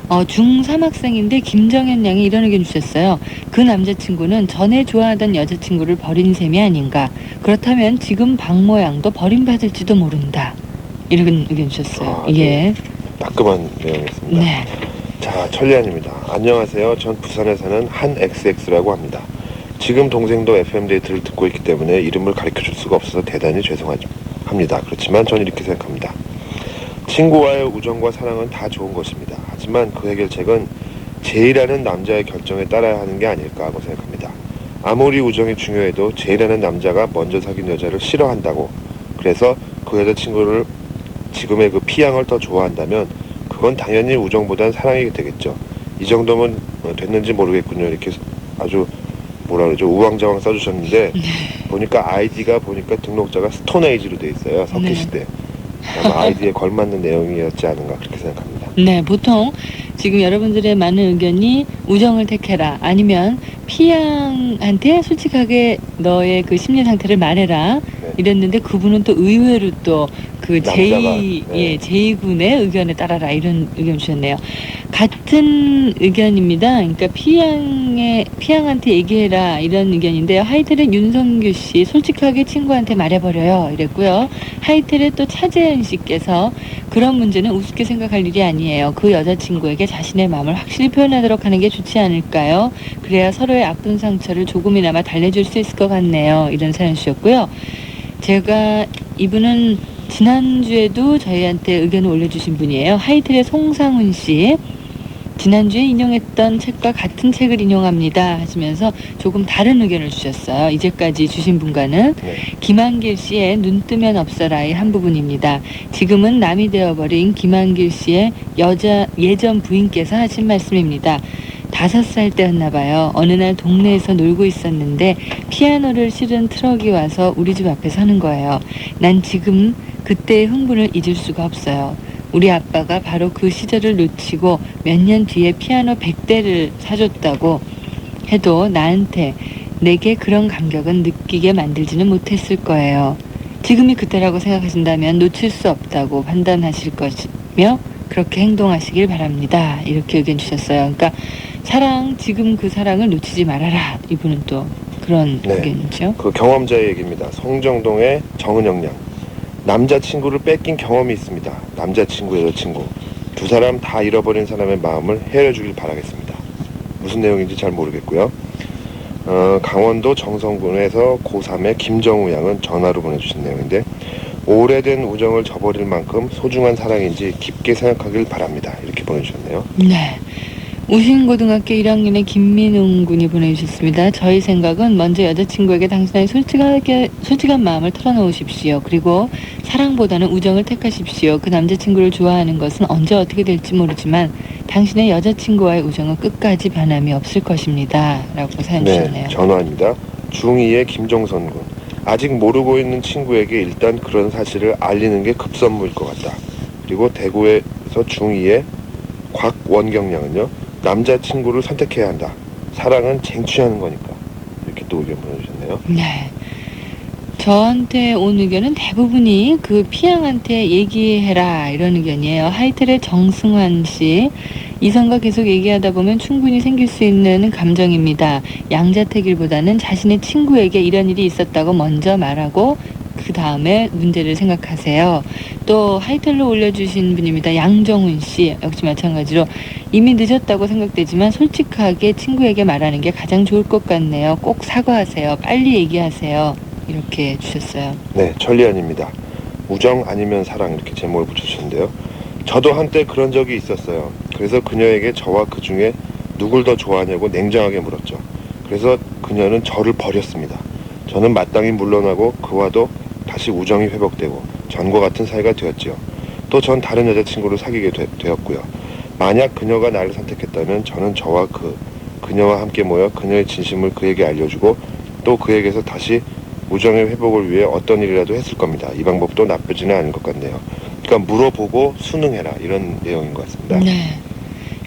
중3 학생인데 김정현 양이 이런 의견 주셨어요. 그 남자친구는 전에 좋아하던 여자친구를 버린 셈이 아닌가. 그렇다면 지금 박모 양도 버림받을지도 모른다. 이런 의견 주셨어요. 예. 따끔한 내용이었습니다. 네. 자, 천리안입니다. 안녕하세요. 전 부산에 사는 한 XX라고 합니다. 지금 동생도 FM데이트를 듣고 있기 때문에 이름을 가르쳐줄 수가 없어서 대단히 죄송합니다. 그렇지만 전 이렇게 생각합니다. 친구와의 우정과 사랑은 다 좋은 것입니다. 하지만 그 해결책은 제이라는 남자의 결정에 따라야 하는 게 아닐까 하고 생각합니다. 아무리 우정이 중요해도 제이라는 남자가 먼저 사귄 여자를 싫어한다고, 그래서 그 여자친구를 지금의 그 피양을 더 좋아한다면 그건 당연히 우정보단 사랑이 되겠죠. 이 정도면 됐는지 모르겠군요. 이렇게 아주 뭐라 그러죠, 우왕좌왕 써주셨는데 보니까 아이디가 등록자가 스톤에이지로 돼 있어요. 석기시대. 아마 아이디에 걸맞는 내용이었지 않은가 그렇게 생각합니다. 네, 보통 지금 여러분들의 많은 의견이 우정을 택해라, 아니면 피양한테 솔직하게 너의 그 심리 상태를 말해라, 네. 이랬는데 그분은 또 의외로 또 그 네. 제이군의 의견에 따라라, 이런 의견 주셨네요. 같은 의견입니다. 그러니까 피양한테 얘기해라, 이런 의견인데요. 하이텔의 윤성규 씨, 솔직하게 친구한테 말해버려요, 이랬고요. 하이텔의 또 차재현 씨께서 그런 문제는 우습게 생각할 일이 아니에요. 그 여자친구에게 자신의 마음을 확실히 표현하도록 하는 게 좋지 않을까요? 그래야 서로의 아픈 상처를 조금이나마 달래줄 수 있을 것 같네요. 이런 사연 주셨고요. 제가 이분은 지난주에도 저희한테 의견을 올려주신 분이에요. 하이텔의 송상훈 씨. 지난주에 인용했던 책과 같은 책을 인용합니다 하시면서 조금 다른 의견을 주셨어요. 이제까지 주신 분과는. 김한길 씨의 눈 뜨면 없어라의 한 부분입니다. 지금은 남이 되어버린 김한길 씨의 예전 부인께서 하신 말씀입니다. 5살 때였나 봐요. 어느 날 동네에서 놀고 있었는데 피아노를 실은 트럭이 와서 우리 집 앞에 서는 거예요. 난 지금 그때의 흥분을 잊을 수가 없어요. 우리 아빠가 바로 그 시절을 놓치고 몇 년 뒤에 피아노 100대를 사줬다고 해도 나한테 내게 그런 감격은 느끼게 만들지는 못했을 거예요. 지금이 그때라고 생각하신다면 놓칠 수 없다고 판단하실 것이며 그렇게 행동하시길 바랍니다. 이렇게 의견 주셨어요. 그러니까 사랑, 지금 그 사랑을 놓치지 말아라. 이분은 또 그런 네. 의견이죠. 그 경험자의 얘기입니다. 성정동의 정은영 양. 남자친구를 뺏긴 경험이 있습니다. 남자친구, 여자친구 두 사람 다 잃어버린 사람의 마음을 헤아려주길 바라겠습니다. 무슨 내용인지 잘 모르겠고요. 강원도 정선군에서 고3의 김정우 양은 전화로 보내주신 내용인데, 오래된 우정을 저버릴 만큼 소중한 사랑인지 깊게 생각하길 바랍니다. 이렇게 보내주셨네요. 네. 우신고등학교 1학년의 김민웅 군이 보내주셨습니다. 저희 생각은 먼저 여자친구에게 당신의 솔직한 마음을 털어놓으십시오. 그리고 사랑보다는 우정을 택하십시오. 그 남자친구를 좋아하는 것은 언제 어떻게 될지 모르지만 당신의 여자친구와의 우정은 끝까지 변함이 없을 것입니다. 라고 사연 주셨네요. 전화입니다. 중2의 김종선 군. 아직 모르고 있는 친구에게 일단 그런 사실을 알리는 게 급선무일 것 같다. 그리고 대구에서 중2의 곽원경 양은요. 남자친구를 선택해야 한다. 사랑은 쟁취하는 거니까. 이렇게 또 의견 보내주셨네요. 네. 저한테 온 의견은 대부분이 그 피양한테 얘기해라 이런 의견이에요. 하이텔의 정승환 씨. 이성과 계속 얘기하다 보면 충분히 생길 수 있는 감정입니다. 양자택일보다는 자신의 친구에게 이런 일이 있었다고 먼저 말하고 그 다음에 문제를 생각하세요. 또 하이텔로 올려주신 분입니다. 양정훈 씨. 역시 마찬가지로 이미 늦었다고 생각되지만 솔직하게 친구에게 말하는 게 가장 좋을 것 같네요. 꼭 사과하세요. 빨리 얘기하세요. 이렇게 주셨어요. 네, 천리안입니다. 우정 아니면 사랑 이렇게 제목을 붙여주셨는데요. 저도 한때 그런 적이 있었어요. 그래서 그녀에게 저와 그 중에 누굴 더 좋아하냐고 냉정하게 물었죠. 그래서 그녀는 저를 버렸습니다. 저는 마땅히 물러나고 그와도 다시 우정이 회복되고 전과 같은 사이가 되었지요. 또 전 다른 여자친구를 사귀게 되었고요. 만약 그녀가 나를 선택했다면 저는 저와 그녀와 함께 모여 그녀의 진심을 그에게 알려주고 또 그에게서 다시 우정의 회복을 위해 어떤 일이라도 했을 겁니다. 이 방법도 나쁘지는 않을 것 같네요. 그러니까 물어보고 순응해라 이런 내용인 것 같습니다. 네.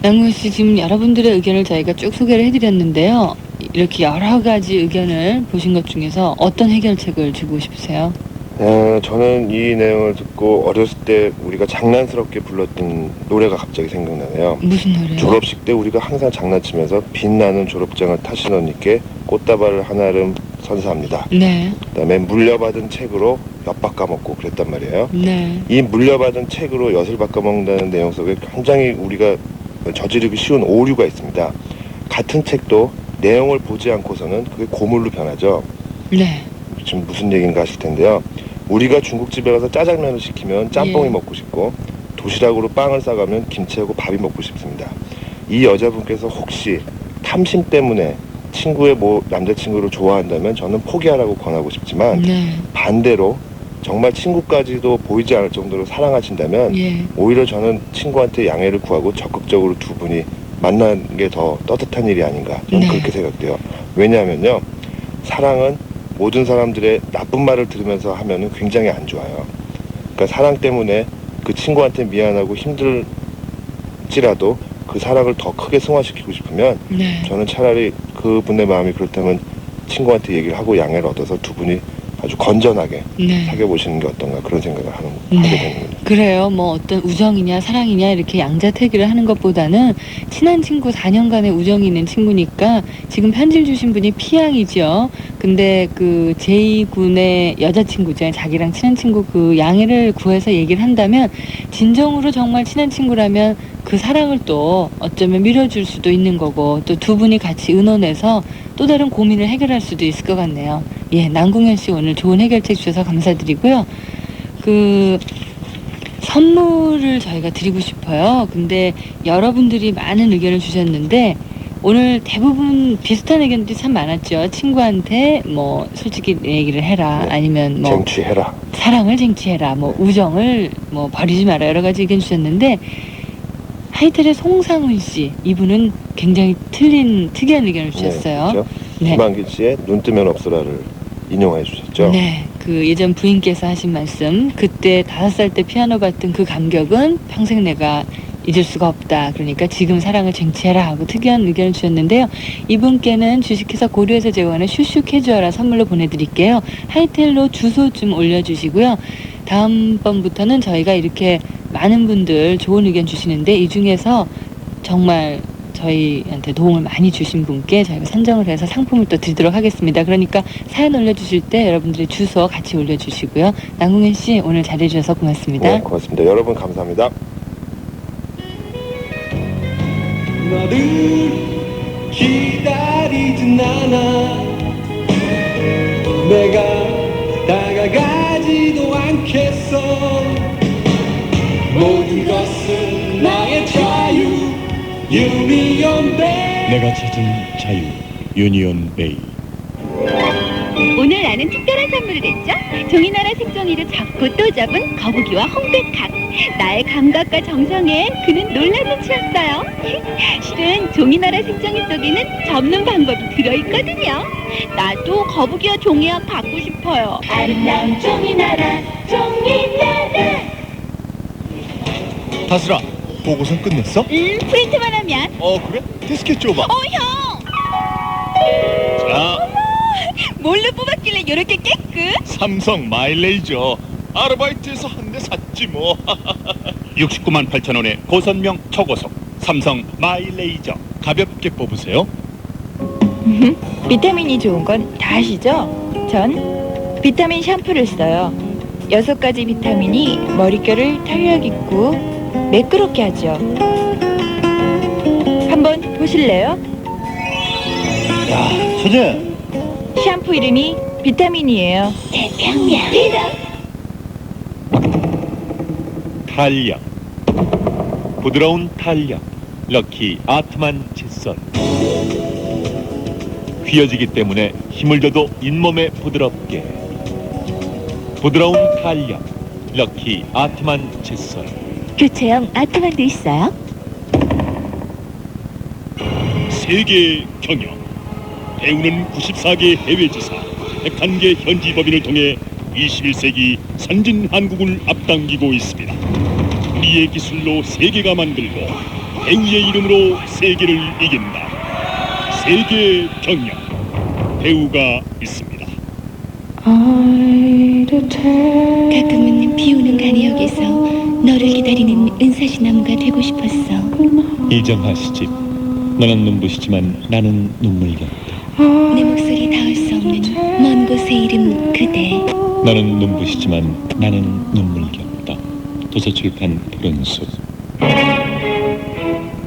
양문 씨, 지금 여러분들의 의견을 저희가 쭉 소개를 해드렸는데요. 이렇게 여러 가지 의견을 보신 것 중에서 어떤 해결책을 주고 싶으세요? 저는 이 내용을 듣고 어렸을 때 우리가 장난스럽게 불렀던 노래가 갑자기 생각나네요. 무슨 노래요? 졸업식 때 우리가 항상 장난치면서 빛나는 졸업장을 타신 언니께 꽃다발을 하나를 선사합니다. 네. 그다음에 물려받은 책으로 엿 바꿔먹고 그랬단 말이에요. 네. 이 물려받은 책으로 엿을 바꿔먹는다는 내용 속에 굉장히 우리가 저지르기 쉬운 오류가 있습니다. 같은 책도 내용을 보지 않고서는 그게 고물로 변하죠. 네. 지금 무슨 얘기인가 하실 텐데요. 우리가 중국집에 가서 짜장면을 시키면 짬뽕이 예. 먹고 싶고 도시락으로 빵을 싸가면 김치하고 밥이 먹고 싶습니다. 이 여자분께서 혹시 탐심 때문에 친구의 남자친구를 좋아한다면 저는 포기하라고 권하고 싶지만 네. 반대로 정말 친구까지도 보이지 않을 정도로 사랑하신다면 예. 오히려 저는 친구한테 양해를 구하고 적극적으로 두 분이 만나는 게 더 떳떳한 일이 아닌가 저는 네. 그렇게 생각돼요. 왜냐하면요. 사랑은 모든 사람들의 나쁜 말을 들으면서 하면은 굉장히 안 좋아요. 그러니까 사랑 때문에 그 친구한테 미안하고 힘들지라도 그 사랑을 더 크게 승화시키고 싶으면 네. 저는 차라리 그분의 마음이 그렇다면 친구한테 얘기를 하고 양해를 얻어서 두 분이 아주 건전하게 네. 사귀어보시는 게 어떤가 그런 생각을 하게 네. 되는군요. 그래요. 뭐 어떤 우정이냐 사랑이냐 이렇게 양자택일을 하는 것보다는 친한 친구 4년간의 우정이 있는 친구니까 지금 편지를 주신 분이 피양이죠. 근데 그 제2군의 여자친구죠. 자기랑 친한 친구 그 양해를 구해서 얘기를 한다면 진정으로 정말 친한 친구라면 그 사랑을 또 어쩌면 밀어줄 수도 있는 거고 또 두 분이 같이 의논해서 또 다른 고민을 해결할 수도 있을 것 같네요. 예, 남궁현 씨 오늘 좋은 해결책 주셔서 감사드리고요. 그 선물을 저희가 드리고 싶어요. 근데 여러분들이 많은 의견을 주셨는데 오늘 대부분 비슷한 의견들이 참 많았죠. 친구한테 뭐 솔직히 내 얘기를 해라. 네. 아니면 뭐 쟁취해라. 사랑을 쟁취해라. 뭐 우정을 뭐 버리지 마라. 여러 가지 의견 주셨는데 하이텔의 송상훈 씨 이분은 굉장히 특이한 의견을 주셨어요. 네, 그렇죠? 네. 김한길 씨의 눈 뜨면 없어라를 인용해 주셨죠. 네, 그 예전 부인께서 하신 말씀, 그때 5살 때 피아노 봤던 그 감격은 평생 내가 잊을 수가 없다. 그러니까 지금 사랑을 쟁취해라 하고 특이한 의견을 주셨는데요. 이분께는 주식회사 고려에서 제공하는 슈슈캐주얼라 선물로 보내드릴게요. 하이텔로 주소 좀 올려주시고요. 다음번부터는 저희가 이렇게 많은 분들 좋은 의견 주시는데 이 중에서 정말 저희한테 도움을 많이 주신 분께 저희가 선정을 해서 상품을 또 드리도록 하겠습니다. 그러니까 사연 올려주실 때 여러분들의 주소 같이 올려주시고요. 남궁현 씨 오늘 잘해주셔서 고맙습니다. 네, 고맙습니다. 여러분 감사합니다. 너를 기다리진 않아 내가 다가가지도 않겠어 모든 것은 나의 자유 유니온 베이 내가 찾은 자유 유니온 베이. 오늘 나는 특별한 선물을 했죠. 종이나라 색종이로 잡고 또 잡은 거북이와 홍백학. 나의 감각과 정성에 그는 놀란 눈치였어요. 실은 종이나라 색종이 속에는 접는 방법이 들어있거든요. 나도 거북이와 종이학 갖고 싶어요. 아름다운 종이나라, 종이나라. 다슬아, 보고서 끝냈어? 프린트만 하면. 그래? 디스켓 줘봐. 형! 자, 뭘로 뽑았길래 이렇게 깨끗? 삼성 마일레이저. 아르바이트에서 한 대 샀지 뭐. 69만 8천 원의 고선명 초고속 삼성 마일레이저. 가볍게 뽑으세요. 비타민이 좋은 건 다 아시죠? 전 비타민 샴푸를 써요. 6가지 비타민이 머릿결을 탄력 있고 매끄럽게 하죠. 한번 보실래요? 야, 소재. 샴푸 이름이 비타민이에요. 태평양 비담. 탄력, 부드러운 탄력, 럭키 아트만 칫솔. 휘어지기 때문에 힘을 줘도 잇몸에 부드럽게. 부드러운 탄력, 럭키 아트만 칫솔. 교체형 아트만도 있어요? 세계 경영. 배우는 94개 해외지사, 101개 현지 법인을 통해 21세기 선진 한국을 앞당기고 있습니다. 우리의 기술로 세계가 만들고 배우의 이름으로 세계를 이긴다. 세계 경영. 배우가 있습니다. 가끔은 비오는 간이역에서 너를 기다리는 은사시나무가 되고 싶었어. 이정하 시집. 너는 눈부시지만 나는 눈물겹다. 내 목소리 닿을 수 없는 먼 곳의 이름 그대. 너는 눈부시지만 나는 눈물겹다. 도서출판 푸른숲.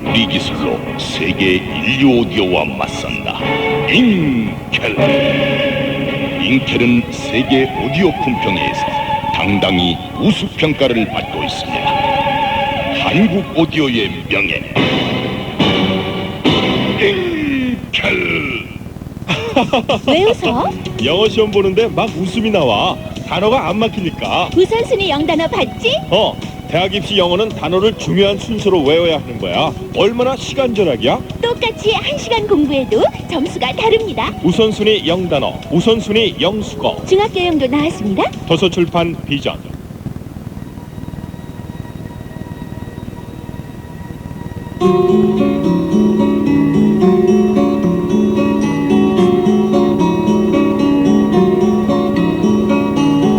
우리 기술로 세계 인류 오디오와 맞선다. 인켈. 인켈은 세계 오디오 품평회에서 당당히 우수평가를 받고 있습니다. 한국 오디오의 명예. 인켈. 왜 웃어? 영어 시험 보는데 막 웃음이 나와. 단어가 안 막히니까. 우선순위 영단어 봤지? 대학 입시 영어는 단어를 중요한 순서로 외워야 하는 거야. 얼마나 시간 절약이야? 똑같이 1시간 공부해도 점수가 다릅니다. 우선순위 영단어, 우선순위 영수거. 중학교용도 나왔습니다. 도서출판 비전.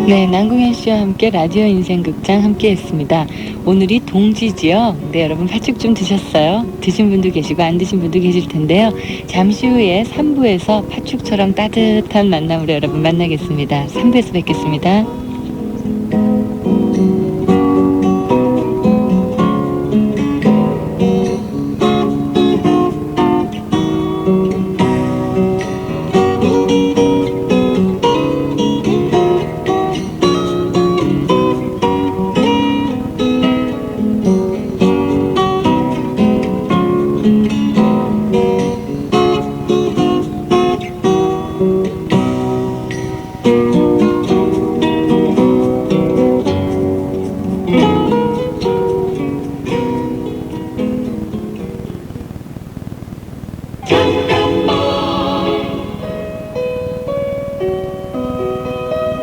네, 남궁현 씨와 함께 라디오 인생극장 함께 했습니다. 오늘이 동지지요. 네, 여러분 팥죽 좀 드셨어요? 드신 분도 계시고 안 드신 분도 계실 텐데요. 잠시 후에 3부에서 팥죽처럼 따뜻한 만남으로 여러분 만나겠습니다. 3부에서 뵙겠습니다.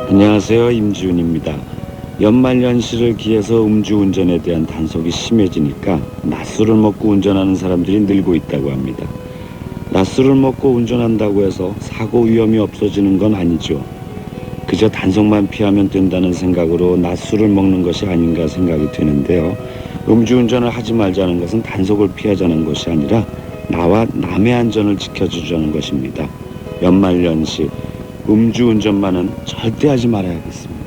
안녕하세요, 임지훈입니다. 연말연시를 기해서 음주운전에 대한 단속이 심해지니까 낮술을 먹고 운전하는 사람들이 늘고 있다고 합니다. 낮술을 먹고 운전한다고 해서 사고 위험이 없어지는 건 아니죠. 그저 단속만 피하면 된다는 생각으로 낮술을 먹는 것이 아닌가 생각이 되는데요. 음주운전을 하지 말자는 것은 단속을 피하자는 것이 아니라 나와 남의 안전을 지켜주자는 것입니다. 연말연시 음주운전만은 절대 하지 말아야겠습니다.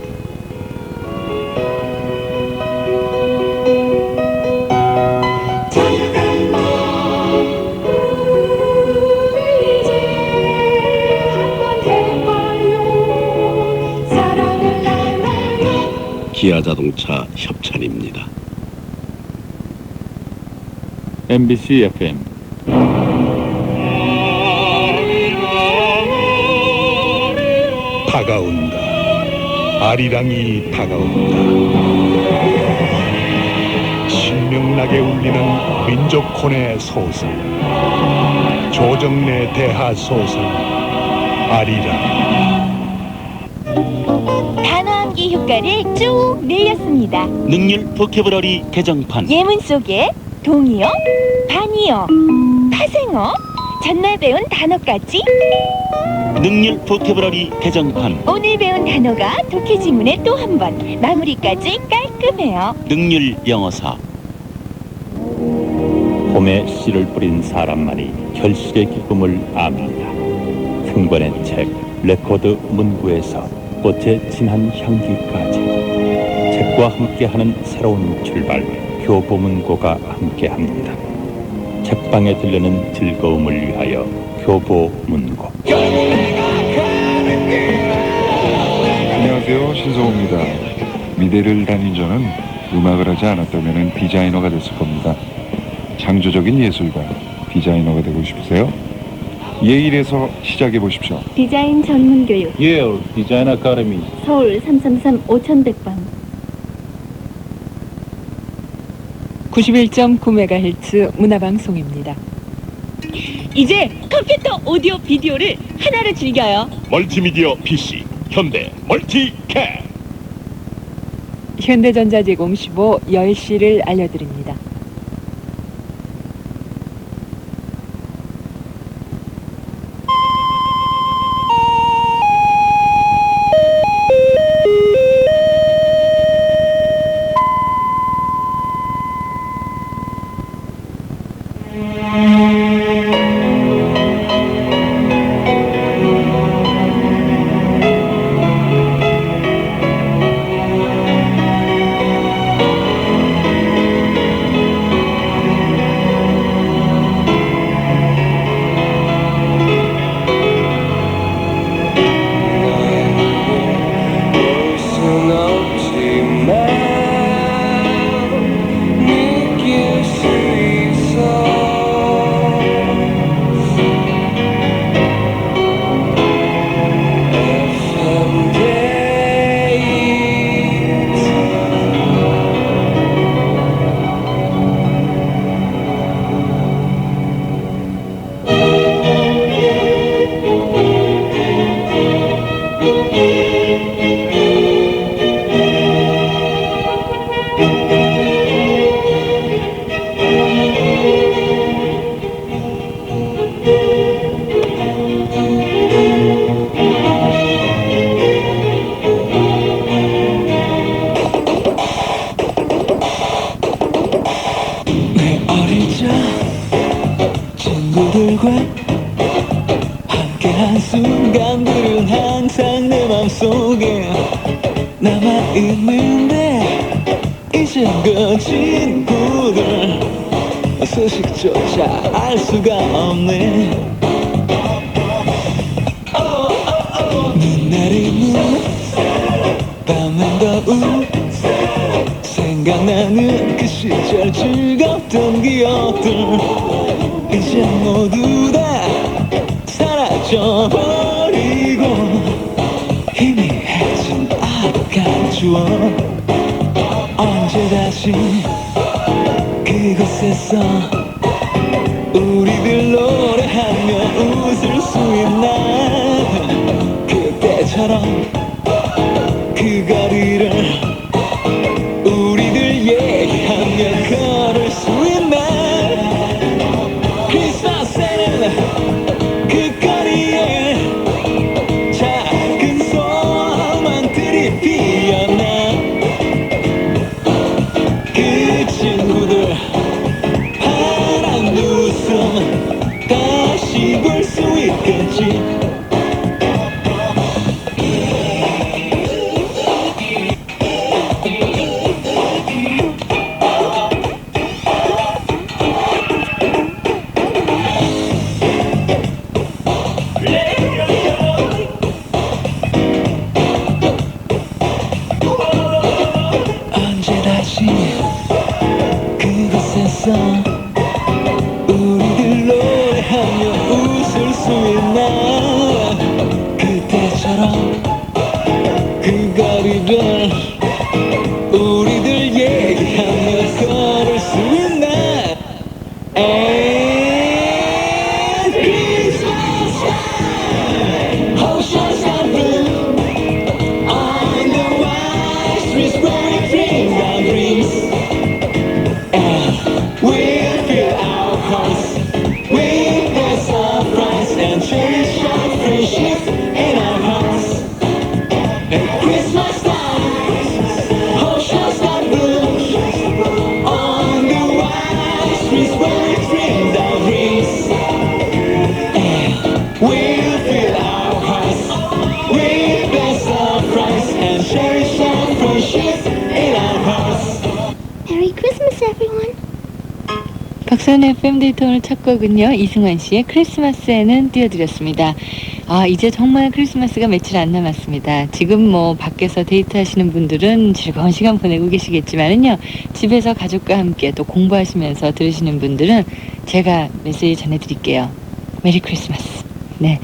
기아자동차 협찬입니다. MBC FM 다가온다. 아리랑이 다가온다. 신명나게 울리는 민족혼의 소설, 조정래 대하 소설 아리랑. 단어암기 효과를 쭉 늘렸습니다. 능률 보케브러리 개정판. 예문 속에 동의어, 반의어, 파생어, 전날 배운 단어까지 능률 보케브러리 개정판. 오늘 배운 단어가 독해 지문에 또 한 번 마무리까지 깔끔해요. 능률 영어사. 봄에 씨를 뿌린 사람만이 결실의 기쁨을 압니다. 흥번의 책 레코드 문구에서 꽃의 진한 향기까지, 책과 함께하는 새로운 출발, 교보문고가 함께합니다. 책방에 들르는 즐거움을 위하여 교보문고. 안녕하세요, 신성호입니다. 미대를 다닌 저는 음악을 하지 않았다면 디자이너가 됐을 겁니다. 창조적인 예술가, 디자이너가 되고 싶으세요? 예일에서 시작해 보십시오. 디자인 전문 교육 예일 디자인 아카데미. 서울 333-5100번 91.9MHz 문화방송입니다. 이제 컴퓨터 오디오 비디오를 하나로 즐겨요. 멀티미디어 PC 현대 멀티캡. 현대전자 제공 15 10시를 알려드립니다. 친구들과 함께한 순간들은 항상 내 맘속에 남아있는데 이젠 그 친구들 소식조차 알 수가 없네. 눈 내리는 밤은 더욱 생각나는 그 시절 즐겁던 기억들 이제 모두 다 사라져버리고 희미해진 아득한 추억 언제 다시 그곳에서 우리들 노래하며 웃을 수 있나. 그때처럼 그 거리를 있어. 우리들 노래하며 웃을 수 있나. 그때처럼 그 거리를 우리들 얘기하며 걸을 수 있나. And Christmas time, oceans are blue. On the wide streets where we dream our dreams. And we'll fill our hearts with the surprise and cherish our friendship in our hearts. At Christmas time, oceans are blue. On the wide streets where we dream our dreams. And we'll fill our hearts with the surprise and cherish our friendship in our hearts. Merry Christmas, everyone. 박선의 FM 데이터 오늘 첫 곡은요, 이승환 씨의 크리스마스에는 띄워드렸습니다. 아, 이제 정말 크리스마스가 며칠 안 남았습니다. 지금 뭐 밖에서 데이트하시는 분들은 즐거운 시간 보내고 계시겠지만은요, 집에서 가족과 함께 또 공부하시면서 들으시는 분들은 제가 메시지 전해드릴게요. 메리 크리스마스. 네,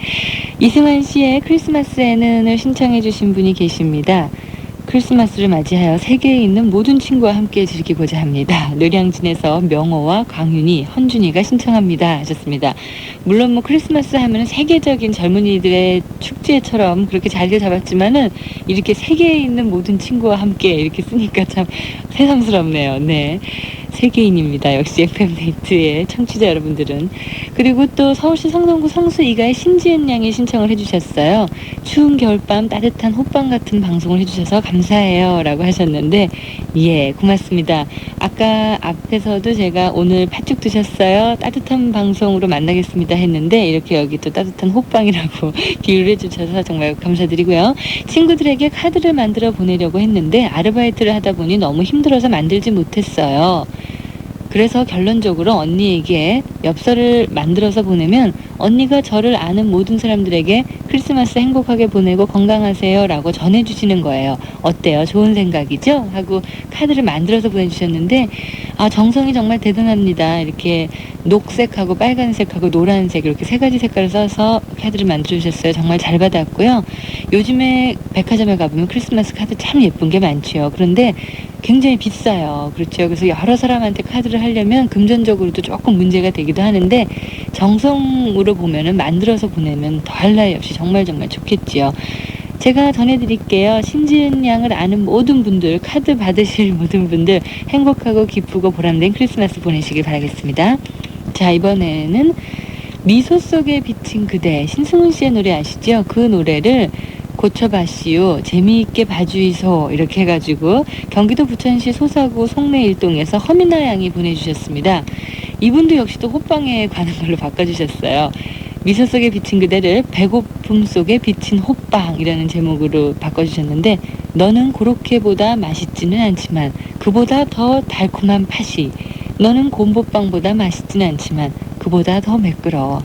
이승환 씨의 크리스마스에는을 신청해 주신 분이 계십니다. 크리스마스를 맞이하여 세계에 있는 모든 친구와 함께 즐기고자 합니다. 노량진에서 명호와 광윤이, 헌준이가 신청합니다 하셨습니다. 물론 뭐 크리스마스 하면은 세계적인 젊은이들의 축제처럼 그렇게 자리를 잡았지만은 이렇게 세계에 있는 모든 친구와 함께 이렇게 쓰니까 참 새삼스럽네요. 네, 세계인입니다. 역시 FM데이트의 청취자 여러분들은. 그리고 또 서울시 성동구 성수이가의 신지은 양이 신청을 해주셨어요. 추운 겨울밤 따뜻한 호빵 같은 방송을 해주셔서 감사해요 라고 하셨는데, 예, 고맙습니다. 아까 앞에서도 제가 오늘 팥죽 드셨어요? 따뜻한 방송으로 만나겠습니다 했는데, 이렇게 여기 또 따뜻한 호빵이라고 비유를 해주셔서 정말 감사드리고요. 친구들에게 카드를 만들어 보내려고 했는데 아르바이트를 하다 보니 너무 힘들어서 만들지 못했어요. 그래서 결론적으로 언니에게 엽서를 만들어서 보내면 언니가 저를 아는 모든 사람들에게 크리스마스 행복하게 보내고 건강하세요 라고 전해주시는 거예요. 어때요? 좋은 생각이죠? 하고 카드를 만들어서 보내주셨는데, 아, 정성이 정말 대단합니다. 이렇게 녹색하고 빨간색하고 노란색 이렇게 세 가지 색깔을 써서 카드를 만들어주셨어요. 정말 잘 받았고요. 요즘에 백화점에 가보면 크리스마스 카드 참 예쁜 게 많죠. 그런데 굉장히 비싸요. 그렇죠. 그래서 여러 사람한테 카드를 하려면 금전적으로도 조금 문제가 되기도 하는데, 정성으로 보면은 만들어서 보내면 더할 나위 없이 정말 좋겠지요. 제가 전해드릴게요. 신지은 양을 아는 모든 분들, 카드 받으실 모든 분들 행복하고 기쁘고 보람된 크리스마스 보내시길 바라겠습니다. 자, 이번에는 미소 속에 비친 그대, 신승훈 씨의 노래 아시죠? 그 노래를 고쳐봤시오, 재미있게 봐주이소, 이렇게 해가지고 경기도 부천시 소사구 송내일동에서 허미나 양이 보내주셨습니다. 이분도 역시 또 호빵에 관한 걸로 바꿔주셨어요. 미소 속에 비친 그대를 배고픔 속에 비친 호빵이라는 제목으로 바꿔주셨는데, 너는 고로케보다 맛있지는 않지만 그보다 더 달콤한 팥이, 너는 곰보빵보다 맛있지는 않지만 그보다 더 매끄러워.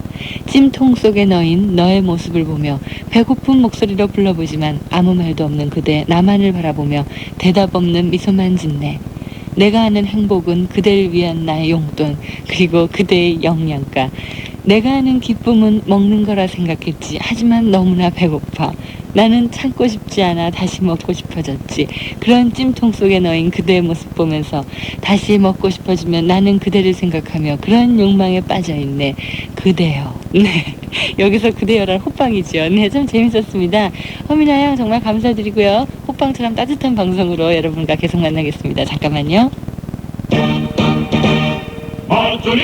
찜통 속에 넣인 너의 모습을 보며 배고픈 목소리로 불러보지만 아무 말도 없는 그대, 나만을 바라보며 대답 없는 미소만 짓네. 내가 아는 행복은 그대를 위한 나의 용돈, 그리고 그대의 영양가. 내가 아는 기쁨은 먹는 거라 생각했지. 하지만 너무나 배고파. 나는 참고 싶지 않아 다시 먹고 싶어졌지. 그런 찜통 속에 넣인 그대의 모습 보면서 다시 먹고 싶어지면 나는 그대를 생각하며 그런 욕망에 빠져있네. 그대여. 네, 여기서 그대여란 호빵이죠. 네, 참 재밌었습니다. 허민아 양 정말 감사드리고요. 호빵처럼 따뜻한 방송으로 여러분과 계속 만나겠습니다. 잠깐만요. 맞전이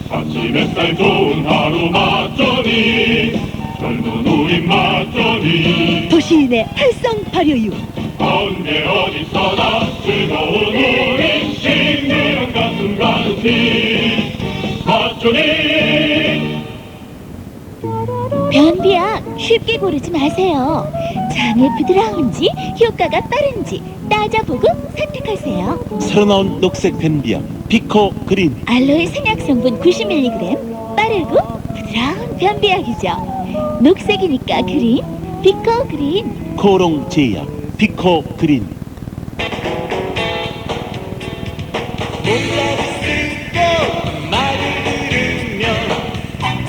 아침 햇살 좋은 하루 맞전이 젊은 우리 맞전이 도시인의 활성 발효유. 언제 어디서나 즐거운 우리 싱그런 가슴 가득히 맞전이. 변비약 쉽게 고르지 마세요. 장에 부드러운지 효과가 빠른지 따져보고 선택하세요. 새로 나온 녹색 변비약 피코 그린. 알로에 생약 성분 90mg, 빠르고 부드러운 변비약이죠. 녹색이니까 그린, 피코 그린. 코롱 제약 피코 그린.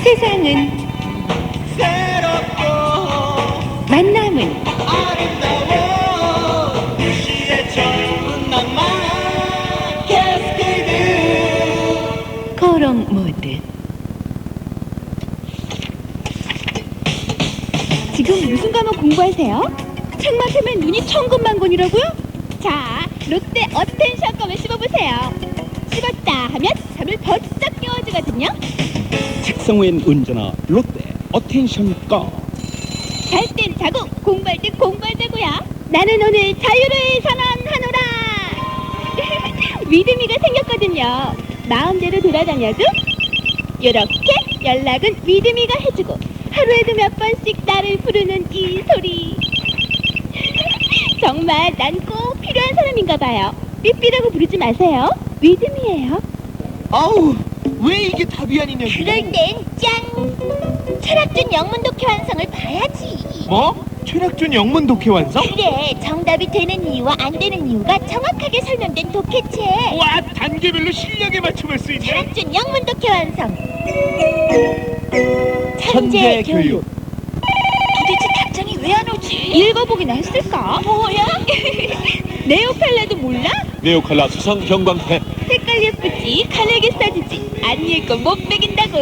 세상은 만남은 코롱 모드. 지금 무슨 과목 공부하세요? 책만 펴면 눈이 천근만근이라고요? 자, 롯데 어텐션 껌을 씹어보세요. 씹었다 하면 잠을 번쩍 깨워주거든요. 책상 위엔 언제나 롯데 어텐션 껌. 잘 땐 자고 공부할 땐 공부하자고요. 나는 오늘 자유를 선언하노라. 위드미가 생겼거든요. 마음대로 돌아다녀도 이렇게 연락은 위드미가 해주고 하루에도 몇 번씩 나를 부르는 이 소리. 정말 난 꼭 필요한 사람인가 봐요. 삐삐라고 부르지 마세요. 위드미예요. 아우, 왜 이게 답이 아니냐고. 그럴 땐 짠! 철학준 영문 독해 완성을 봐야지. 뭐? 최락준 영문 독해 완성? 그래, 정답이 되는 이유와 안 되는 이유가 정확하게 설명된 독해책. 와, 단계별로 실력에 맞춰볼 수 있네. 철학준 영문 독해 완성. 천재 교육. 도대체 답장이 왜 안 오지? 읽어보기나 했을까? 뭐야? 네오칼라도 몰라? 네오칼라 수성 형광펜. 색깔 예쁘지? 칼에게 써주지. 안 읽고 못 베긴다고.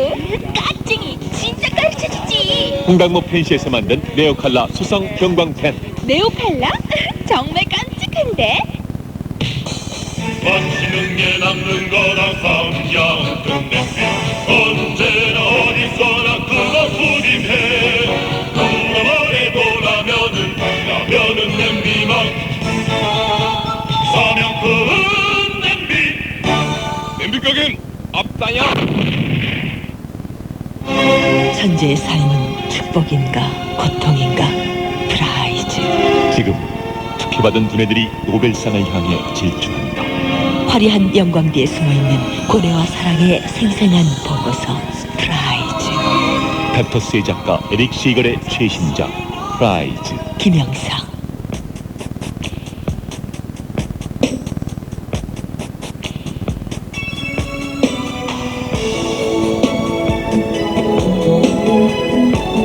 깍쟁이, 진짜 가르쳐주지. 홍당무 펜시에서 만든 네오칼라 수성 형광펜. 네오칼라? 정말 깜찍한데? 마시는 게 남는 거라 삼양 끝냄새 언제나 어디서나 끊어부림해 동남아에 라면은 냄비만 삼양큰 냄비 가게는 앞다야. 천재의 삶은 축복인가 고통인가 프라이즈. 지금 특혜받은 두뇌들이 노벨상을 향해 질주한다. 화려한 영광 뒤에 숨어있는 고뇌와 사랑의 생생한 보고서 프라이즈. 닥터스의 작가 에릭 시걸의 최신작 프라이즈. 김영상.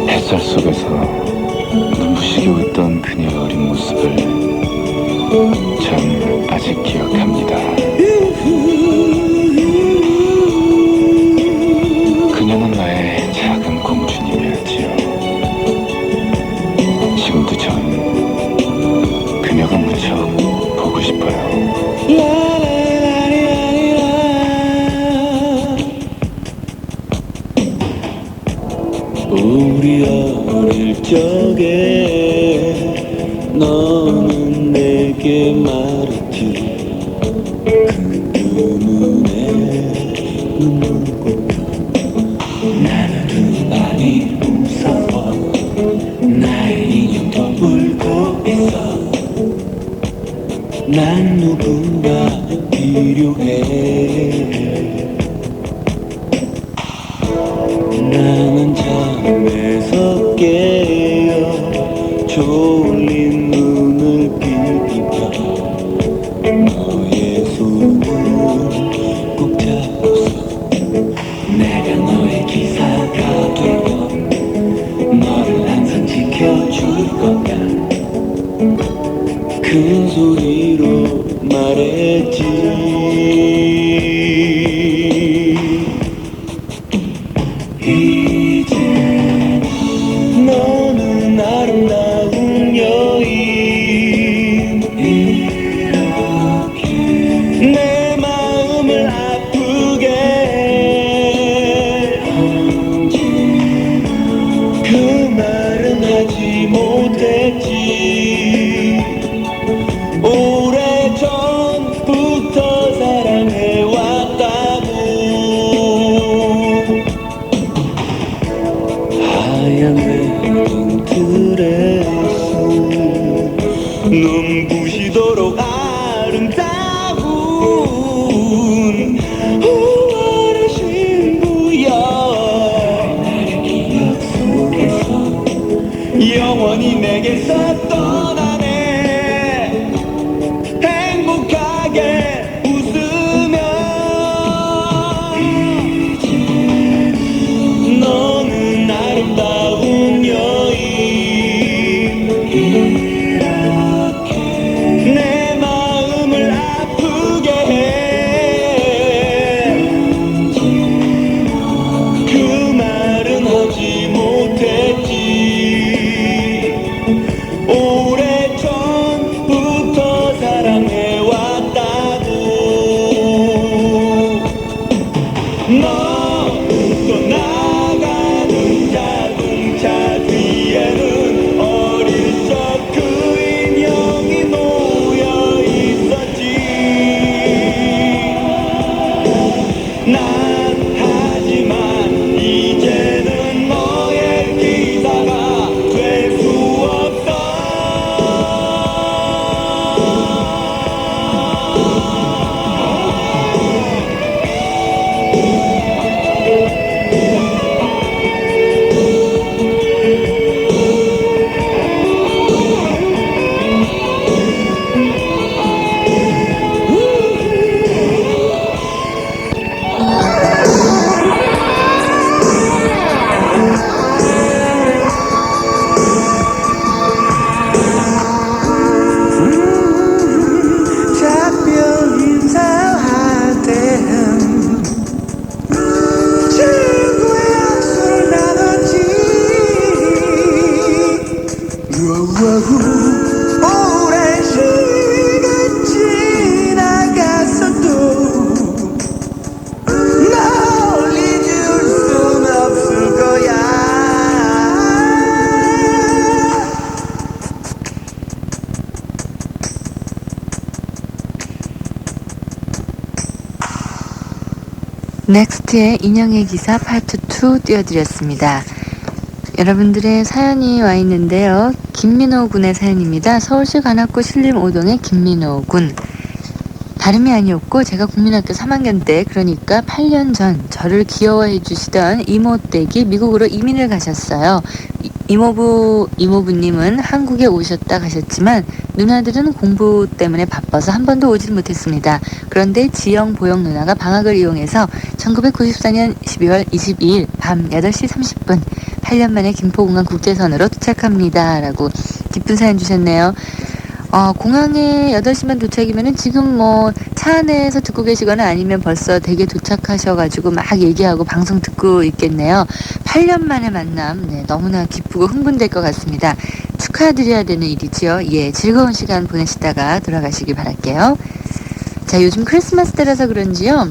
햇살 속에서 눈부시게 웃던 그녀의 어린 모습을 전 아직 기억합니다. 그녀는 나의 작은 공주님이었지요. 지금도 전 그녀가 무척 보고 싶어요. 우리 어릴 적에 너는 내게 말했지. 그 눈에 눈물 꽂혀 나는 많이 무서워. 나의 인형도 울고 있어. 난 누군가 필요해. 나는 잠에서 깨어 졸린 눈을 비비며 너의 손을 꼭 잡고서 내가 너의 기사가 되어 너를 항상 지켜줄 거야. 큰 소리로 말했지. 이제 너는 아름다운 여인. 이렇게 내 마음을 아프게 언제나 그 말은 하지 못했지. 오래전부터 사랑해왔다고. 하얀 웨딩 드레스 눈부시도록 아름다운 5월의 신부여. 나의 기억 속에서 영원히 내게서 떠나네. 행복하게 웃으며 넥스트의 인형의 기사 파트 2 띄워드렸습니다. 여러분들의 사연이 와 있는데요. 김민호 군의 사연입니다. 서울시 관악구 신림 5동의 김민호 군. 다름이 아니었고 제가 국민학교 3학년 때, 그러니까 8년 전 저를 귀여워해 주시던 이모댁이 미국으로 이민을 가셨어요. 이모부님은 한국에 오셨다 가셨지만 누나들은 공부 때문에 바빠서 한 번도 오질 못했습니다. 그런데 지영, 보영 누나가 방학을 이용해서 1994년 12월 22일 밤 8시 30분 8년 만에 김포공항 국제선으로 도착합니다. 라고 기쁜 사연 주셨네요. 공항에 8시만 도착이면은 지금 뭐 차 안에서 듣고 계시거나 아니면 벌써 댁에 도착하셔가지고 막 얘기하고 방송 듣고 있겠네요. 8년 만에 만남, 네, 너무나 기쁘고 흥분될 것 같습니다. 축하드려야 되는 일이지요. 예, 즐거운 시간 보내시다가 돌아가시길 바랄게요. 자, 요즘 크리스마스 때라서 그런지요.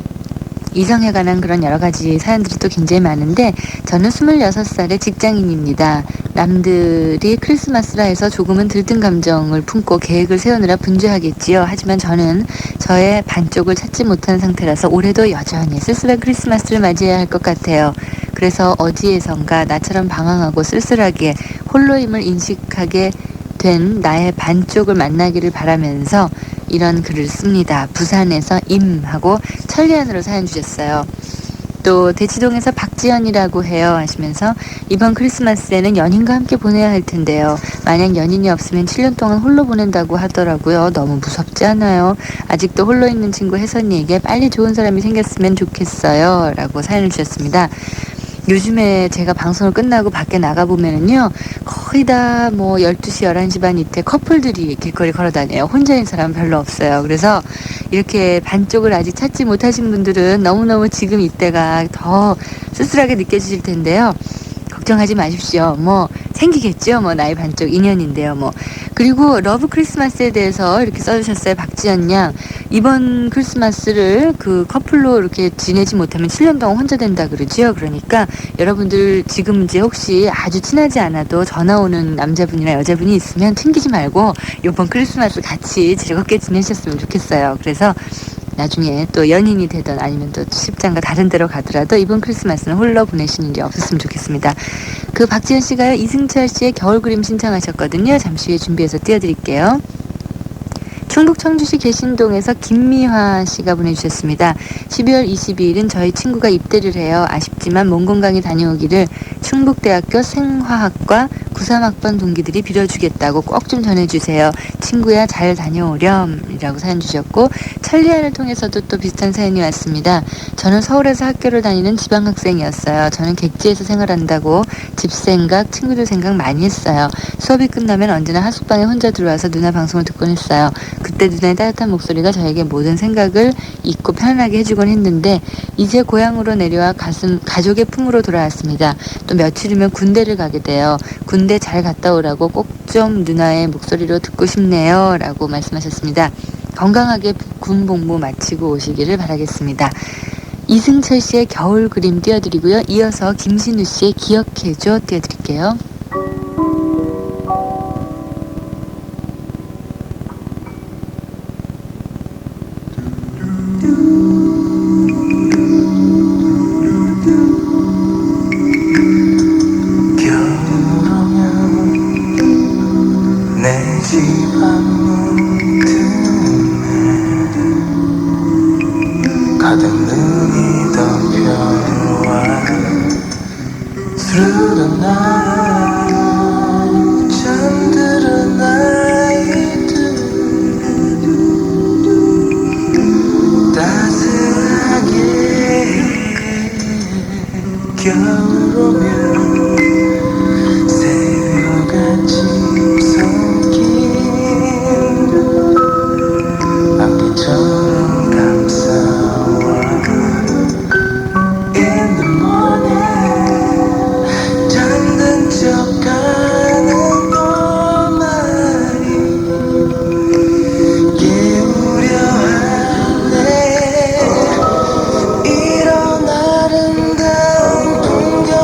이성에 관한 그런 여러 가지 사연들이 또 굉장히 많은데, 저는 26살의 직장인입니다. 남들이 크리스마스라 해서 조금은 들뜬 감정을 품고 계획을 세우느라 분주하겠지요. 하지만 저는 저의 반쪽을 찾지 못한 상태라서 올해도 여전히 쓸쓸한 크리스마스를 맞이해야 할 것 같아요. 그래서 어디에선가 나처럼 방황하고 쓸쓸하게 홀로임을 인식하게 된 나의 반쪽을 만나기를 바라면서 이런 글을 씁니다. 부산에서 임하고 천리안으로 사연 주셨어요. 또 대치동에서 박지연이라고 해요 하시면서, 이번 크리스마스에는 연인과 함께 보내야 할 텐데요. 만약 연인이 없으면 7년 동안 홀로 보낸다고 하더라고요. 너무 무섭지 않아요? 아직도 홀로 있는 친구 혜선이에게 빨리 좋은 사람이 생겼으면 좋겠어요. 라고 사연을 주셨습니다. 요즘에 제가 방송을 끝나고 밖에 나가보면은요, 거의 다 뭐 12시, 11시 반 이때 커플들이 길거리 걸어다녀요. 혼자인 사람은 별로 없어요. 그래서 이렇게 반쪽을 아직 찾지 못하신 분들은 너무너무 지금 이때가 더 쓸쓸하게 느껴지실 텐데요. 걱정하지 마십시오. 뭐 생기겠죠. 뭐 나의 반쪽 인연인데요. 뭐. 그리고 러브 크리스마스에 대해서 이렇게 써주셨어요. 박지연 양. 이번 크리스마스를 그 커플로 이렇게 지내지 못하면 7년 동안 혼자 된다 그러지요. 그러니까 여러분들 지금 이제 혹시 아주 친하지 않아도 전화 오는 남자분이나 여자분이 있으면 튕기지 말고 이번 크리스마스 같이 즐겁게 지내셨으면 좋겠어요. 그래서 나중에 또 연인이 되든 아니면 또 십장가 다른 데로 가더라도 이번 크리스마스는 홀로 보내시는 일이 없었으면 좋겠습니다. 그 박지현 씨가요, 이승철 씨의 겨울 그림 신청하셨거든요. 잠시 후에 준비해서 띄워드릴게요. 충북 청주시 계신동에서 김미화 씨가 보내주셨습니다. 12월 22일은 저희 친구가 입대를 해요. 아쉽지만 먼 공강에 다녀오기를 충북대학교 생화학과 93학번 동기들이 빌어주겠다고 꼭 좀 전해주세요. 친구야 잘 다녀오렴 이라고 사연 주셨고, 천리안을 통해서도 또 비슷한 사연이 왔습니다. 저는 서울에서 학교를 다니는 지방학생이었어요. 저는 객지에서 생활한다고 집 생각, 친구들 생각 많이 했어요. 수업이 끝나면 언제나 하숙방에 혼자 들어와서 누나 방송을 듣곤 했어요. 그때 누나의 따뜻한 목소리가 저에게 모든 생각을 잊고 편안하게 해주곤 했는데, 이제 고향으로 내려와 가족의 품으로 돌아왔습니다. 또 며칠이면 군대를 가게 돼요. 군대 잘 갔다 오라고 꼭 좀 누나의 목소리로 듣고 싶네요 라고 말씀하셨습니다. 건강하게 군 복무 마치고 오시기를 바라겠습니다. 이승철 씨의 겨울 그림 띄워드리고요. 이어서 김신우 씨의 기억해줘 띄워드릴게요. 가득 눈이 덮여와 스르른 날 잠들은 아이들 따스하게 겨울 오면 새벽같이 섞인 안개처럼 감싸와 In the morning 잠든 척 가는 꼬마리 깨우려 하네 이런 아름다운 풍경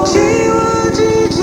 지워지지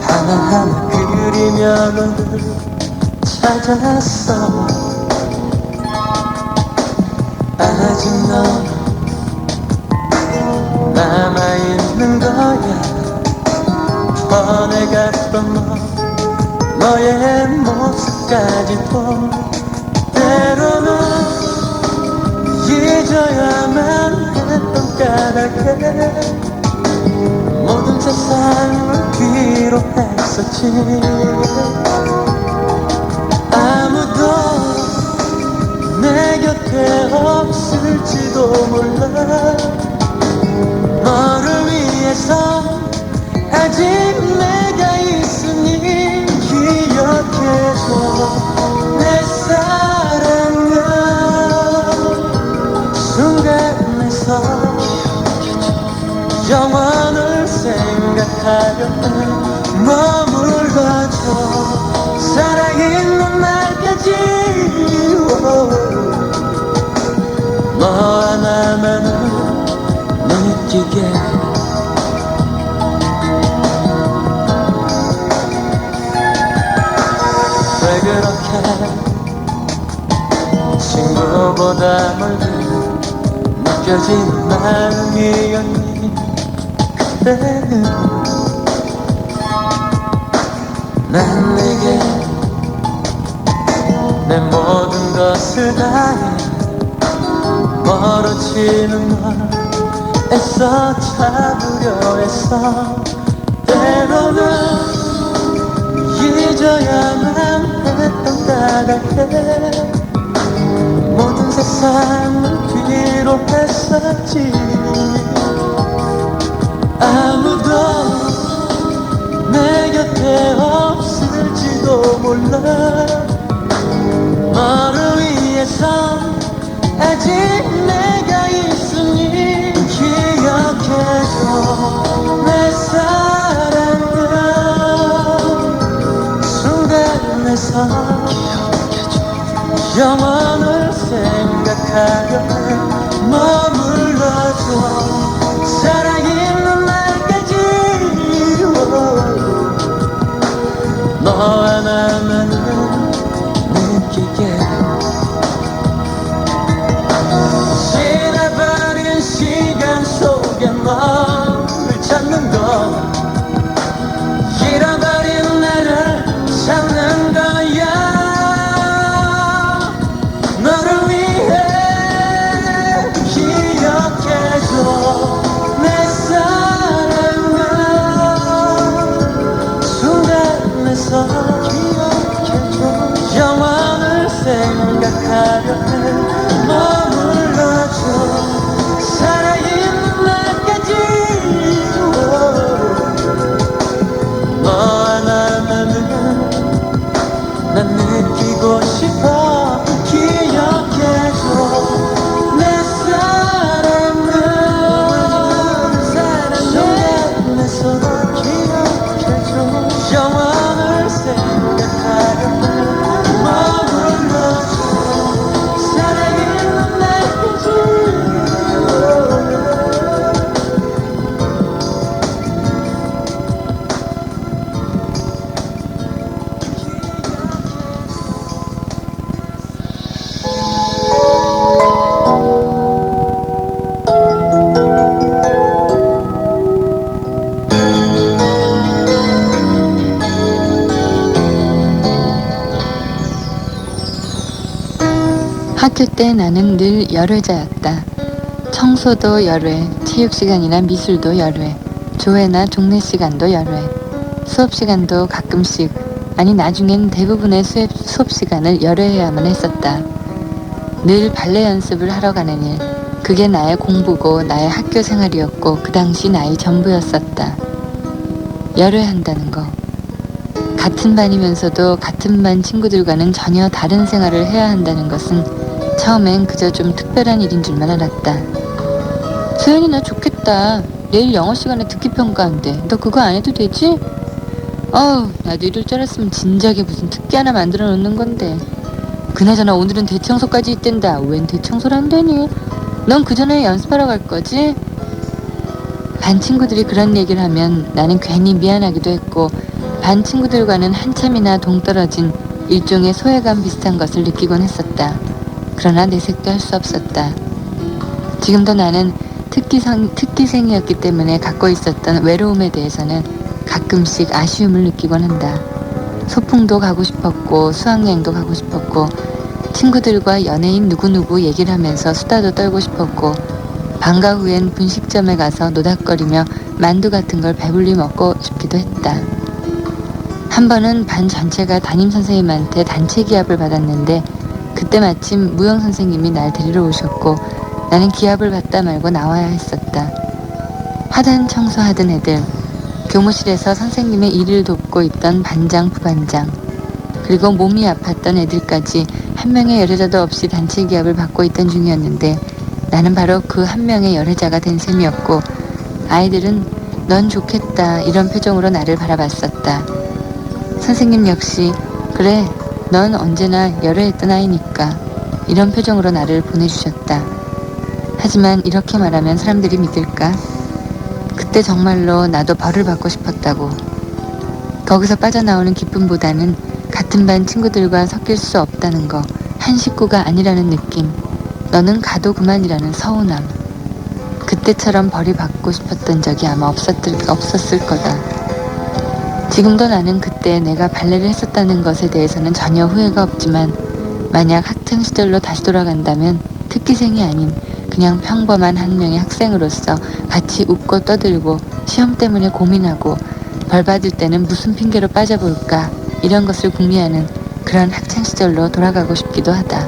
하나하나 그리며 너를 찾았어. 아직 넌 남아있는 거야. 변해갔던 너의 모습까지도 때로는 잊어야만 했던 까닭에 모든 세상을 필요했었지. 아무도 내 곁에 없을지도 몰라. 너를 위해서 아직 내가 있어. 머물러줘 살아있는 날까지 너 하나만을 느끼게 왜 그렇게 친구보다 멀리 느껴지는 마음이었니 그때는 난 내게 내 모든 것을 다해 멀어지는 널 애써 잡으려 했어 때로는 잊어야만 했던 까닭에 모든 세상을 뒤로 했었지 아무도 내 곁에 없을지도 몰라 너를 위해서 아직 내가 있으니 기억해줘 내 사랑을 순간에서 기억해줘 영원을 생각하려 해 머물러줘 살아있는 날까지 너 하나만을 느끼게 지나버린 시간 속에 너를 찾는 것 잃어버린 나를 찾는 거야 너를 위해 기억해줘 내 사랑을 순간에서 기억해줘 영원을 생각하려 해 머물러줘 살아있는 날까지 너 하나만을 난 느끼고 싶어 기억해줘 내 사랑을 순간에서 기억해줘 영원을 생각하려 해 머물러줘 살아있는 날까지 학교 때 나는 늘 열외자였다. 청소도 열외, 체육시간이나 미술도 열외, 조회나 종례 시간도 열외, 수업 시간도 가끔씩, 아니 나중엔 대부분의 수업 시간을 열외해야만 했었다. 늘 발레 연습을 하러 가는 일, 그게 나의 공부고 나의 학교 생활이었고 그 당시 나의 전부였었다. 열외한다는 거. 같은 반이면서도 같은 반 친구들과는 전혀 다른 생활을 해야 한다는 것은 처음엔 그저 좀 특별한 일인 줄만 알았다. 소연이 너 좋겠다. 내일 영어 시간에 듣기 평가한대. 너 그거 안 해도 되지? 나도 이럴 줄 알았으면 진작에 무슨 특기 하나 만들어 놓는 건데. 그나저나 오늘은 대청소까지 있댄다. 웬 대청소를 한다니? 넌 그 전에 연습하러 갈 거지? 반 친구들이 그런 얘기를 하면 나는 괜히 미안하기도 했고 반 친구들과는 한참이나 동떨어진 일종의 소외감 비슷한 것을 느끼곤 했었다. 그러나 내색도 할 수 없었다. 지금도 나는 특기생이었기 때문에 갖고 있었던 외로움에 대해서는 가끔씩 아쉬움을 느끼곤 한다. 소풍도 가고 싶었고 수학여행도 가고 싶었고 친구들과 연예인 누구누구 얘기를 하면서 수다도 떨고 싶었고 방과 후엔 분식점에 가서 노닥거리며 만두 같은 걸 배불리 먹고 싶기도 했다. 한 번은 반 전체가 담임선생님한테 단체 기합을 받았는데 그때 마침 무용선생님이 날 데리러 오셨고 나는 기합을 받다 말고 나와야 했었다. 하단 청소하던 애들, 교무실에서 선생님의 일을 돕고 있던 반장, 부반장, 그리고 몸이 아팠던 애들까지 한 명의 열애자도 없이 단체 기합을 받고 있던 중이었는데 나는 바로 그 한 명의 열애자가 된 셈이었고 아이들은 넌 좋겠다 이런 표정으로 나를 바라봤었다. 선생님 역시 그래 넌 언제나 열애했던 아이니까 이런 표정으로 나를 보내주셨다. 하지만 이렇게 말하면 사람들이 믿을까? 그때 정말로 나도 벌을 받고 싶었다고. 거기서 빠져나오는 기쁨보다는 같은 반 친구들과 섞일 수 없다는 거, 한 식구가 아니라는 느낌, 너는 가도 그만이라는 서운함. 그때처럼 벌이 받고 싶었던 적이 아마 없었을 거다. 지금도 나는 그때 내가 발레를 했었다는 것에 대해서는 전혀 후회가 없지만 만약 학창 시절로 다시 돌아간다면 특기생이 아닌 그냥 평범한 한 명의 학생으로서 같이 웃고 떠들고 시험 때문에 고민하고 벌 받을 때는 무슨 핑계로 빠져볼까 이런 것을 궁리하는 그런 학창 시절로 돌아가고 싶기도 하다.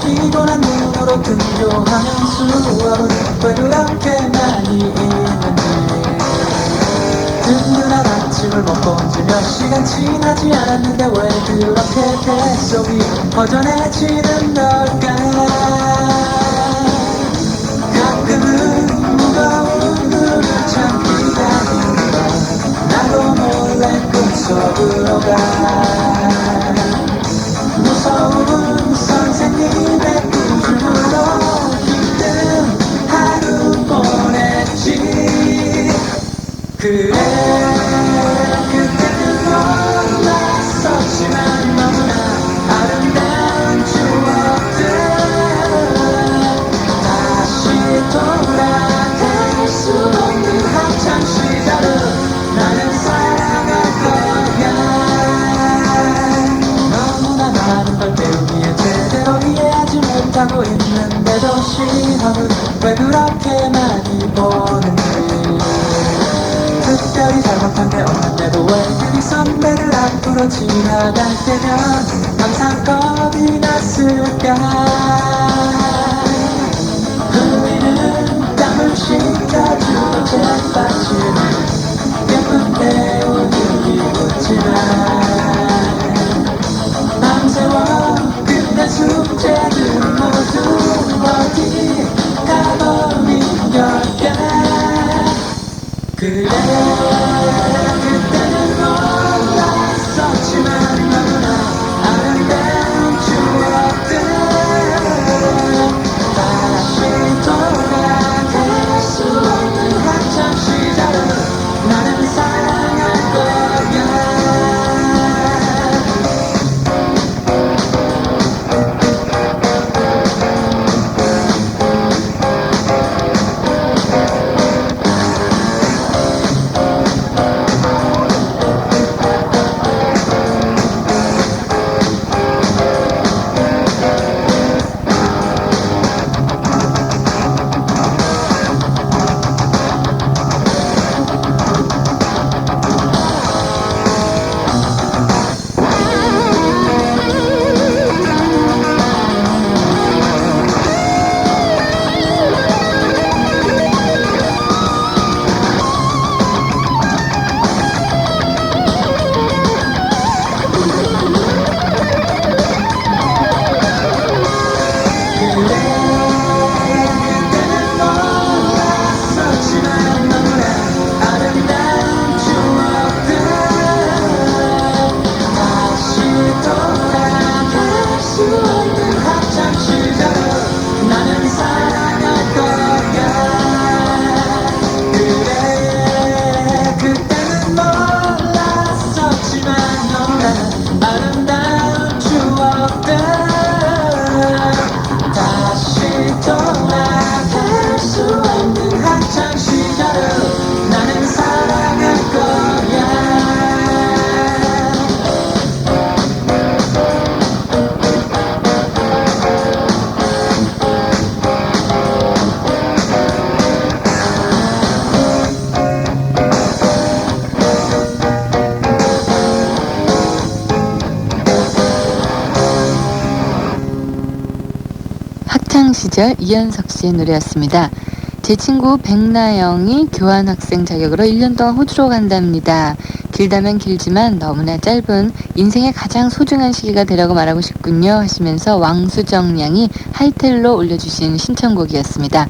피곤한 눈으로 등교하는 수업은 왜 그렇게 많이 있는지 든든한 아침을 먹고 온 지 몇 시간 지나지 않았는데 왜 그렇게 뱃속이 허전해지는 걸까. 가끔은 무거운 눈을 참기가 힘들어 나도 몰래 꿈속으로 가. 무서운 선생님의 꿈으로 힘든 하루 보냈지. 그래 그때는 몰랐었지만 너무나 아름다운 추억들 다시 돌아갈 수 없는 학창 시절을 나는 살아갈 거야. 너무나 많은 걸 배우기에 제대로 이해하지 못하고 있는데도 시험은 왜 그렇게 많이 보는지. 특별히 잘못한 게 없는데도 왜 괜히 선배를 앞으로 지나갈 때면 항상 겁이 났을까. 흐리는 땀을 씻어주고 재빠지는 예쁜 배우들이 웃지만 밤새워 끝난 숙제들 모두 어디 가버린 걸까. 그래 그때는 몰랐었지만 너무나 아름다운 추억들 학창시절 이현석 씨의 노래였습니다. 제 친구 백나영이 교환학생 자격으로 1년 동안 호주로 간답니다. 길다면 길지만 너무나 짧은 인생의 가장 소중한 시기가 되라고 말하고 싶군요 하시면서 왕수정 양이 하이텔로 올려주신 신청곡이었습니다.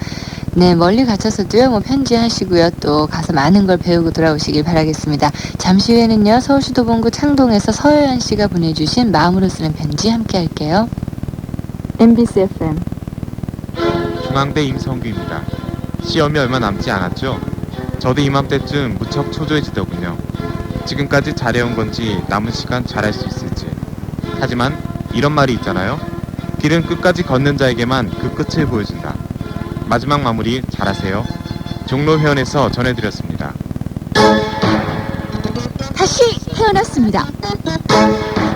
네, 멀리 갇혀서도요, 편지하시고요. 또 가서 많은 걸 배우고 돌아오시길 바라겠습니다. 잠시 후에는요, 서울시 도봉구 창동에서 서효연 씨가 보내주신 마음으로 쓰는 편지 함께 할게요. MBC FM 중앙대 임성규입니다. 시험이 얼마 남지 않았죠? 저도 이맘때쯤 무척 초조해지더군요. 지금까지 잘해온 건지 남은 시간 잘할 수 있을지. 하지만 이런 말이 있잖아요. 길은 끝까지 걷는 자에게만 그 끝을 보여준다. 마지막 마무리 잘하세요. 종로회원에서 전해드렸습니다. 다시 태어났습니다.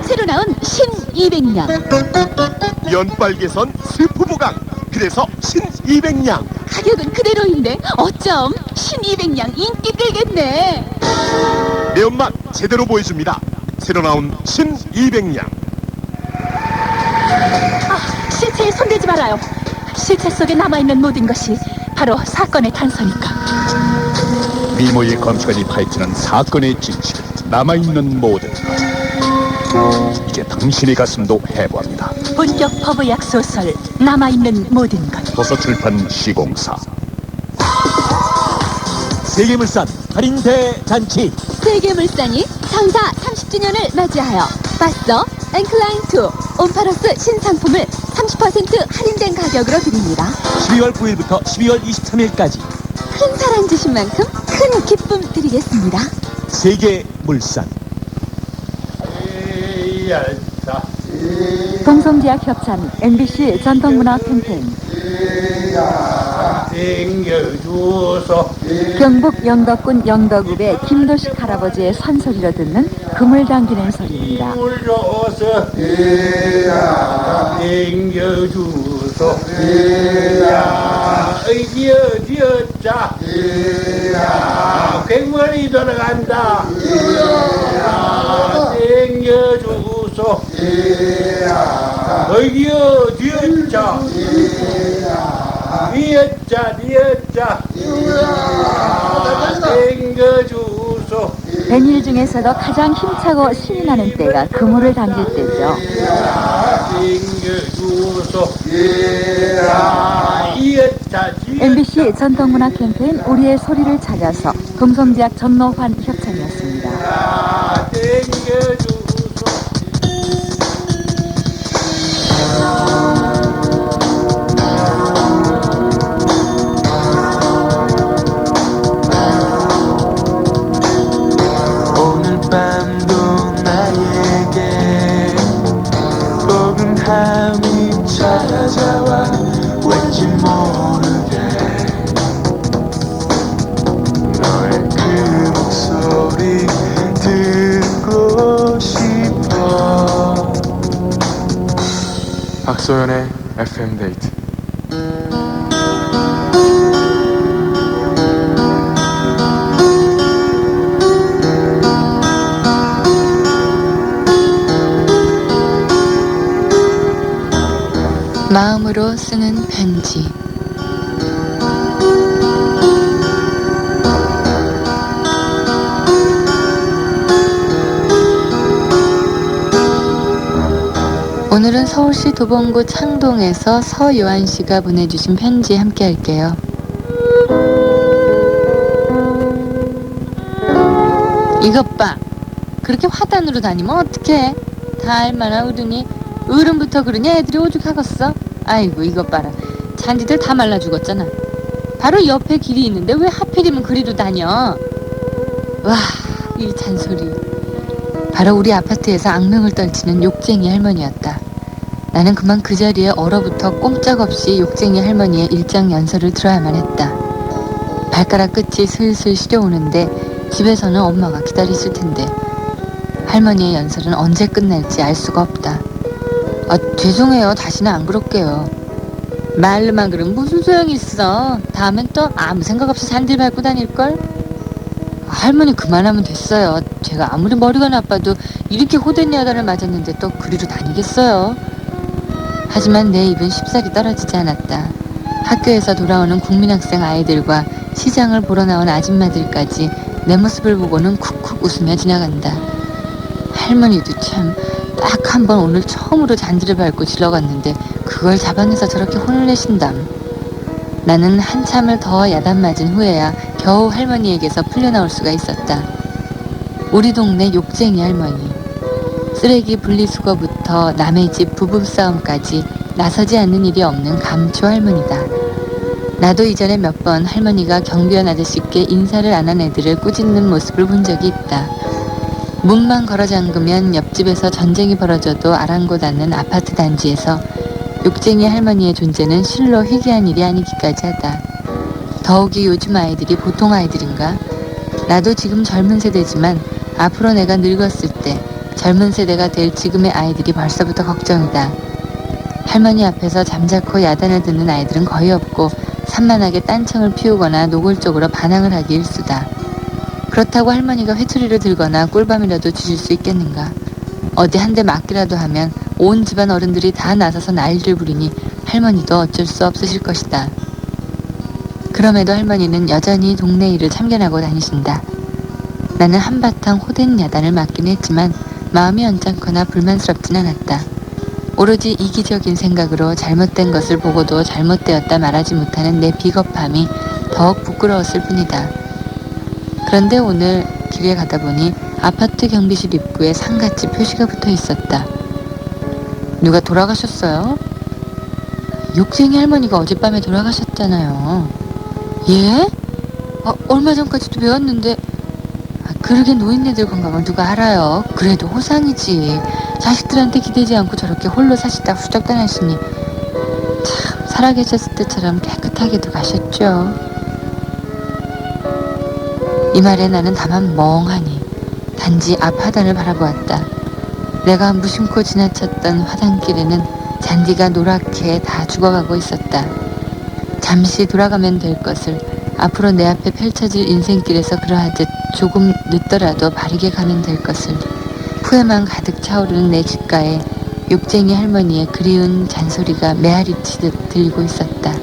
새로 나온 신200냥. 연빨개선 스프 보강. 그래서 신200냥. 가격은 그대로인데 어쩜 신200냥 인기 끌겠네. 매운맛 제대로 보여줍니다. 새로 나온 신200냥. 실체에 손대지 말아요. 실체 속에 남아있는 모든 것이 바로 사건의 단서니까. 미모의 검사관이 밝히는 사건의 진실, 남아있는 모든 것. 이제 당신의 가슴도 해부합니다. 본격 법의학 소설 남아있는 모든 것. 도서출판 시공사. 세계물산 할인 대잔치. 세계물산이 성사 30주년을 맞이하여 바서 앵클라인2 온파러스 신상품을 30% 할인된 가격으로 드립니다. 12월 9일부터 12월 23일까지 큰 사랑 주신 만큼 큰 기쁨 드리겠습니다. 세계물산. 동성지역 협찬 MBC 전통문화 캠페인. 경북 영덕군 영덕읍의 김도식 할아버지의 산소리로 듣는 금을 당기는 소리입니다. 괭머리 돌아간다. 땡겨주소. 어이기여 뒤었자. 니었자. 땡겨주소. 백일 중에서도 가장 힘차고 신이 나는 때가 그물을 당길 때죠. MBC 전통문화 캠페인 우리의 소리를 찾아서 동성지역 전노환 협찬이었습니다. 오늘 밤도 나에게 포근함이 찾아와 왠지 모르게 너의 그 목소리 듣고 싶어. 박소연의 FM 데이트. 마음으로 쓰는 편지. 오늘은 서울시 도봉구 창동에서 서요한 씨가 보내주신 편지 함께 할게요. 이것 봐. 그렇게 화단으로 다니면 어떡해. 다 알만한 어른이 어른부터 그러냐. 애들이 오죽하겠어. 아이고 이것 봐라. 잔디들 다 말라 죽었잖아. 바로 옆에 길이 있는데 왜 하필이면 그리로 다녀. 와, 이 잔소리. 바로 우리 아파트에서 악명을 떨치는 욕쟁이 할머니였다. 나는 그만 그 자리에 얼어붙어 꼼짝없이 욕쟁이 할머니의 일장 연설을 들어야만 했다. 발가락 끝이 슬슬 시려오는데 집에서는 엄마가 기다리실 텐데 할머니의 연설은 언제 끝날지 알 수가 없다. 죄송해요. 다시는 안 그럴게요. 말로만 그러면 무슨 소용이 있어. 다음엔 또 아무 생각 없이 잔디를 밟고 다닐걸. 할머니 그만하면 됐어요. 제가 아무리 머리가 나빠도 이렇게 호된 여단을 맞았는데 또 그리로 다니겠어요. 하지만 내 입은 쉽사리 떨어지지 않았다. 학교에서 돌아오는 국민학생 아이들과 시장을 보러 나온 아줌마들까지 내 모습을 보고는 쿡쿡 웃으며 지나간다. 할머니도 참 딱 한 번 오늘 처음으로 잔디를 밟고 질러갔는데 그걸 자방에서 저렇게 혼을 내신담. 나는 한참을 더 야단 맞은 후에야 겨우 할머니에게서 풀려나올 수가 있었다. 우리 동네 욕쟁이 할머니. 쓰레기 분리수거부터 남의 집 부부싸움까지 나서지 않는 일이 없는 감초 할머니다. 나도 이전에 몇 번 할머니가 경비원 아저씨께 인사를 안 한 애들을 꾸짖는 모습을 본 적이 있다. 문만 걸어 잠그면 옆집에서 전쟁이 벌어져도 아랑곳 않는 아파트 단지에서 욕쟁이 할머니의 존재는 실로 희귀한 일이 아니기까지 하다. 더욱이 요즘 아이들이 보통 아이들인가? 나도 지금 젊은 세대지만 앞으로 내가 늙었을 때 젊은 세대가 될 지금의 아이들이 벌써부터 걱정이다. 할머니 앞에서 잠자코 야단을 듣는 아이들은 거의 없고 산만하게 딴청을 피우거나 노골적으로 반항을 하기 일쑤다. 그렇다고 할머니가 회초리를 들거나 꿀밤이라도 주실 수 있겠는가? 어디 한 대 맞기라도 하면 온 집안 어른들이 다 나서서 난리를 부리니 할머니도 어쩔 수 없으실 것이다. 그럼에도 할머니는 여전히 동네 일을 참견하고 다니신다. 나는 한바탕 호된 야단을 맞긴 했지만 마음이 언짢거나 불만스럽진 않았다. 오로지 이기적인 생각으로 잘못된 것을 보고도 잘못되었다 말하지 못하는 내 비겁함이 더욱 부끄러웠을 뿐이다. 그런데 오늘 길에 가다 보니 아파트 경비실 입구에 상같이 표시가 붙어 있었다. 누가 돌아가셨어요? 욕쟁이 할머니가 어젯밤에 돌아가셨잖아요. 예? 얼마 전까지도 배웠는데 그러게 노인네들 건강을 누가 알아요. 그래도 호상이지. 자식들한테 기대지 않고 저렇게 홀로 사시다 후적 떠나시니 참 살아계셨을 때처럼 깨끗하게도 가셨죠. 이 말에 나는 다만 멍하니 단지 앞 화단을 바라보았다. 내가 무심코 지나쳤던 화단길에는 잔디가 노랗게 다 죽어가고 있었다. 잠시 돌아가면 될 것을 앞으로 내 앞에 펼쳐질 인생길에서 그러하듯 조금 늦더라도 바르게 가면 될 것을 후회만 가득 차오르는 내 귓가에 욕쟁이 할머니의 그리운 잔소리가 메아리치듯 들리고 있었다.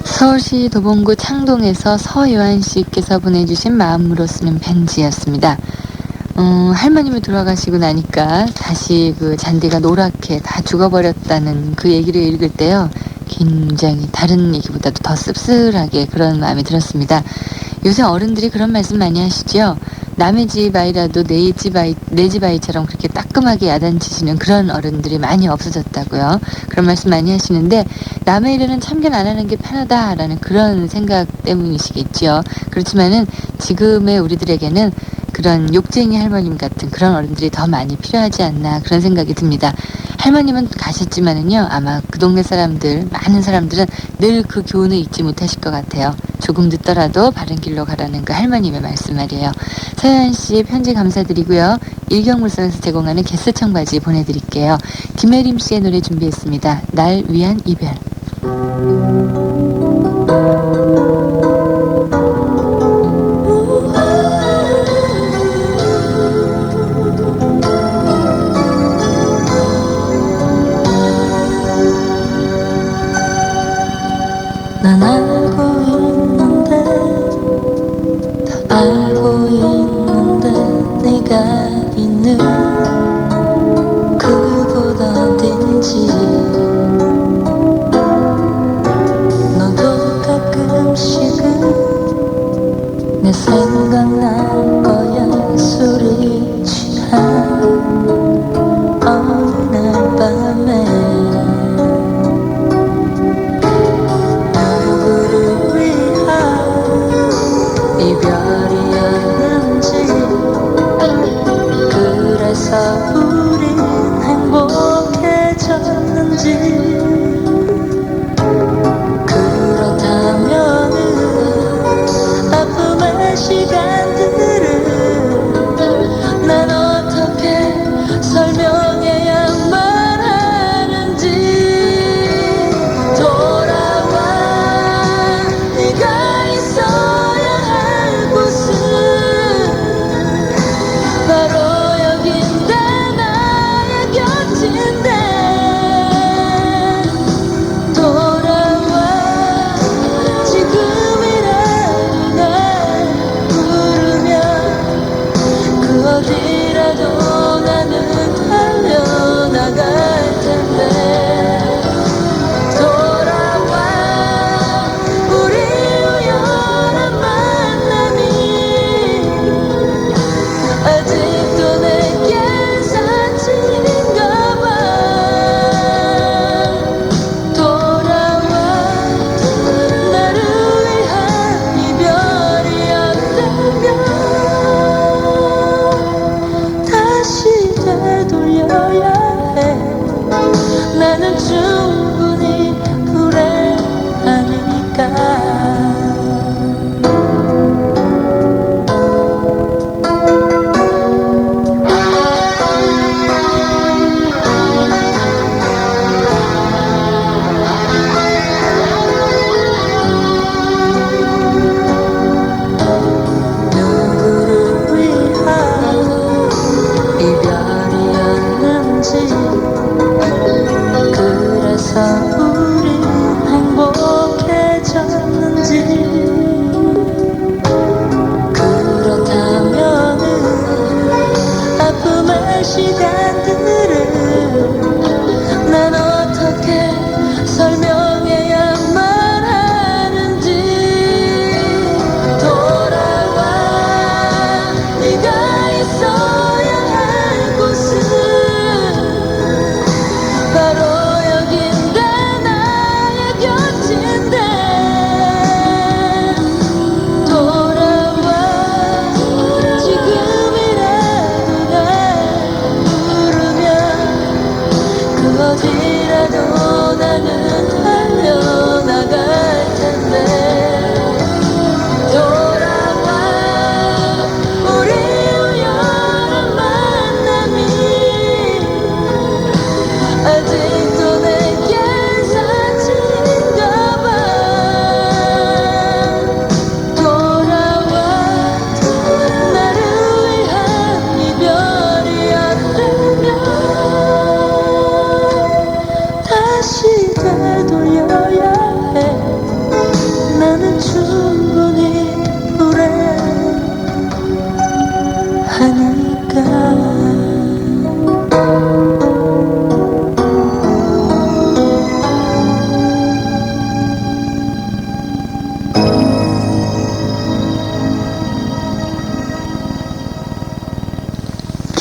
서울시 도봉구 창동에서 서요한 씨께서 보내주신 마음으로 쓰는 편지였습니다. 할머님이 돌아가시고 나니까 다시 그 잔디가 노랗게 다 죽어버렸다는 그 얘기를 읽을 때요. 굉장히 다른 얘기보다도 더 씁쓸하게 그런 마음이 들었습니다. 요새 어른들이 그런 말씀 많이 하시죠. 남의 집 아이라도 내 집 아이처럼 그렇게 따끔하게 야단치시는 그런 어른들이 많이 없어졌다고요. 그런 말씀 많이 하시는데 남의 일에는 참견 안 하는 게 편하다라는 그런 생각 때문이시겠죠. 그렇지만은 지금의 우리들에게는 그런 욕쟁이 할머님 같은 그런 어른들이 더 많이 필요하지 않나 그런 생각이 듭니다. 할머님은 가셨지만은요 아마 그 동네 사람들 많은 사람들은 늘 그 교훈을 잊지 못하실 것 같아요. 조금 늦더라도 바른 길로 가라는 그 할머님의 말씀 말이에요. 서현 씨 편지 감사드리고요. 일경물산에서 제공하는 게스 청바지 보내드릴게요. 김혜림 씨의 노래 준비했습니다. 날 위한 이별. 난 알고 있는데 다 알고 있는데 네가 있는 그곳 어딘지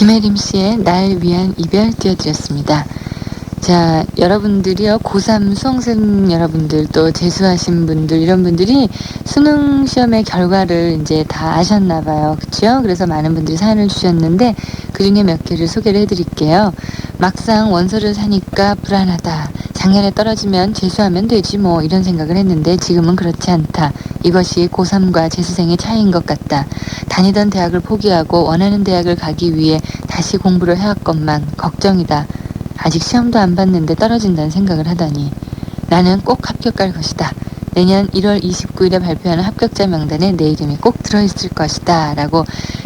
김혜림 씨의 날 위한 이별 띄워드렸습니다. 자, 여러분들이요, 고3 수험생 여러분들, 또 재수하신 분들, 이런 분들이 수능 시험의 결과를 이제 다 아셨나봐요. 그쵸? 그래서 많은 분들이 사연을 주셨는데, 그 중에 몇 개를 소개를 해드릴게요. 막상 원서를 사니까 불안하다. 작년에 떨어지면 재수하면 되지 뭐, 이런 생각을 했는데 지금은 그렇지 않다. 이것이 고3과 재수생의 차이인 것 같다. 다니던 대학을 포기하고 원하는 대학을 가기 위해 다시 공부를 해왔건만 걱정이다. 아직 시험도 안 봤는데 떨어진다는 생각을 하다니. 나는 꼭 합격할 것이다. 내년 1월 29일에 발표하는 합격자 명단에 내 이름이 꼭 들어있을 것이다. 라고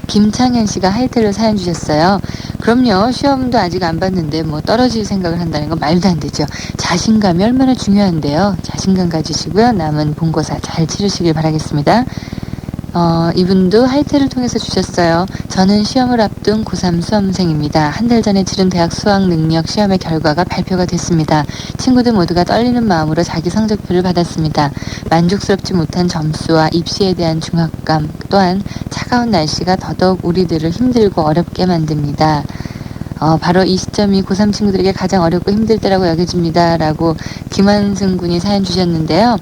김창현 씨가 하이텔로 사연 주셨어요. 그럼요. 시험도 아직 안 봤는데 뭐 떨어질 생각을 한다는 건 말도 안 되죠. 자신감이 얼마나 중요한데요. 자신감 가지시고요. 남은 본고사 잘 치르시길 바라겠습니다. 이분도 하이텔을 통해서 주셨어요. 저는 시험을 앞둔 고3 수험생입니다. 한 달 전에 치른 대학 수학 능력 시험의 결과가 발표가 됐습니다. 친구들 모두가 떨리는 마음으로 자기 성적표를 받았습니다. 만족스럽지 못한 점수와 입시에 대한 중압감, 또한 차가운 날씨가 더더욱 우리들을 힘들고 어렵게 만듭니다. 바로 이 시점이 고3 친구들에게 가장 어렵고 힘들 때라고 여겨집니다. 라고 김환승 군이 사연 주셨는데요.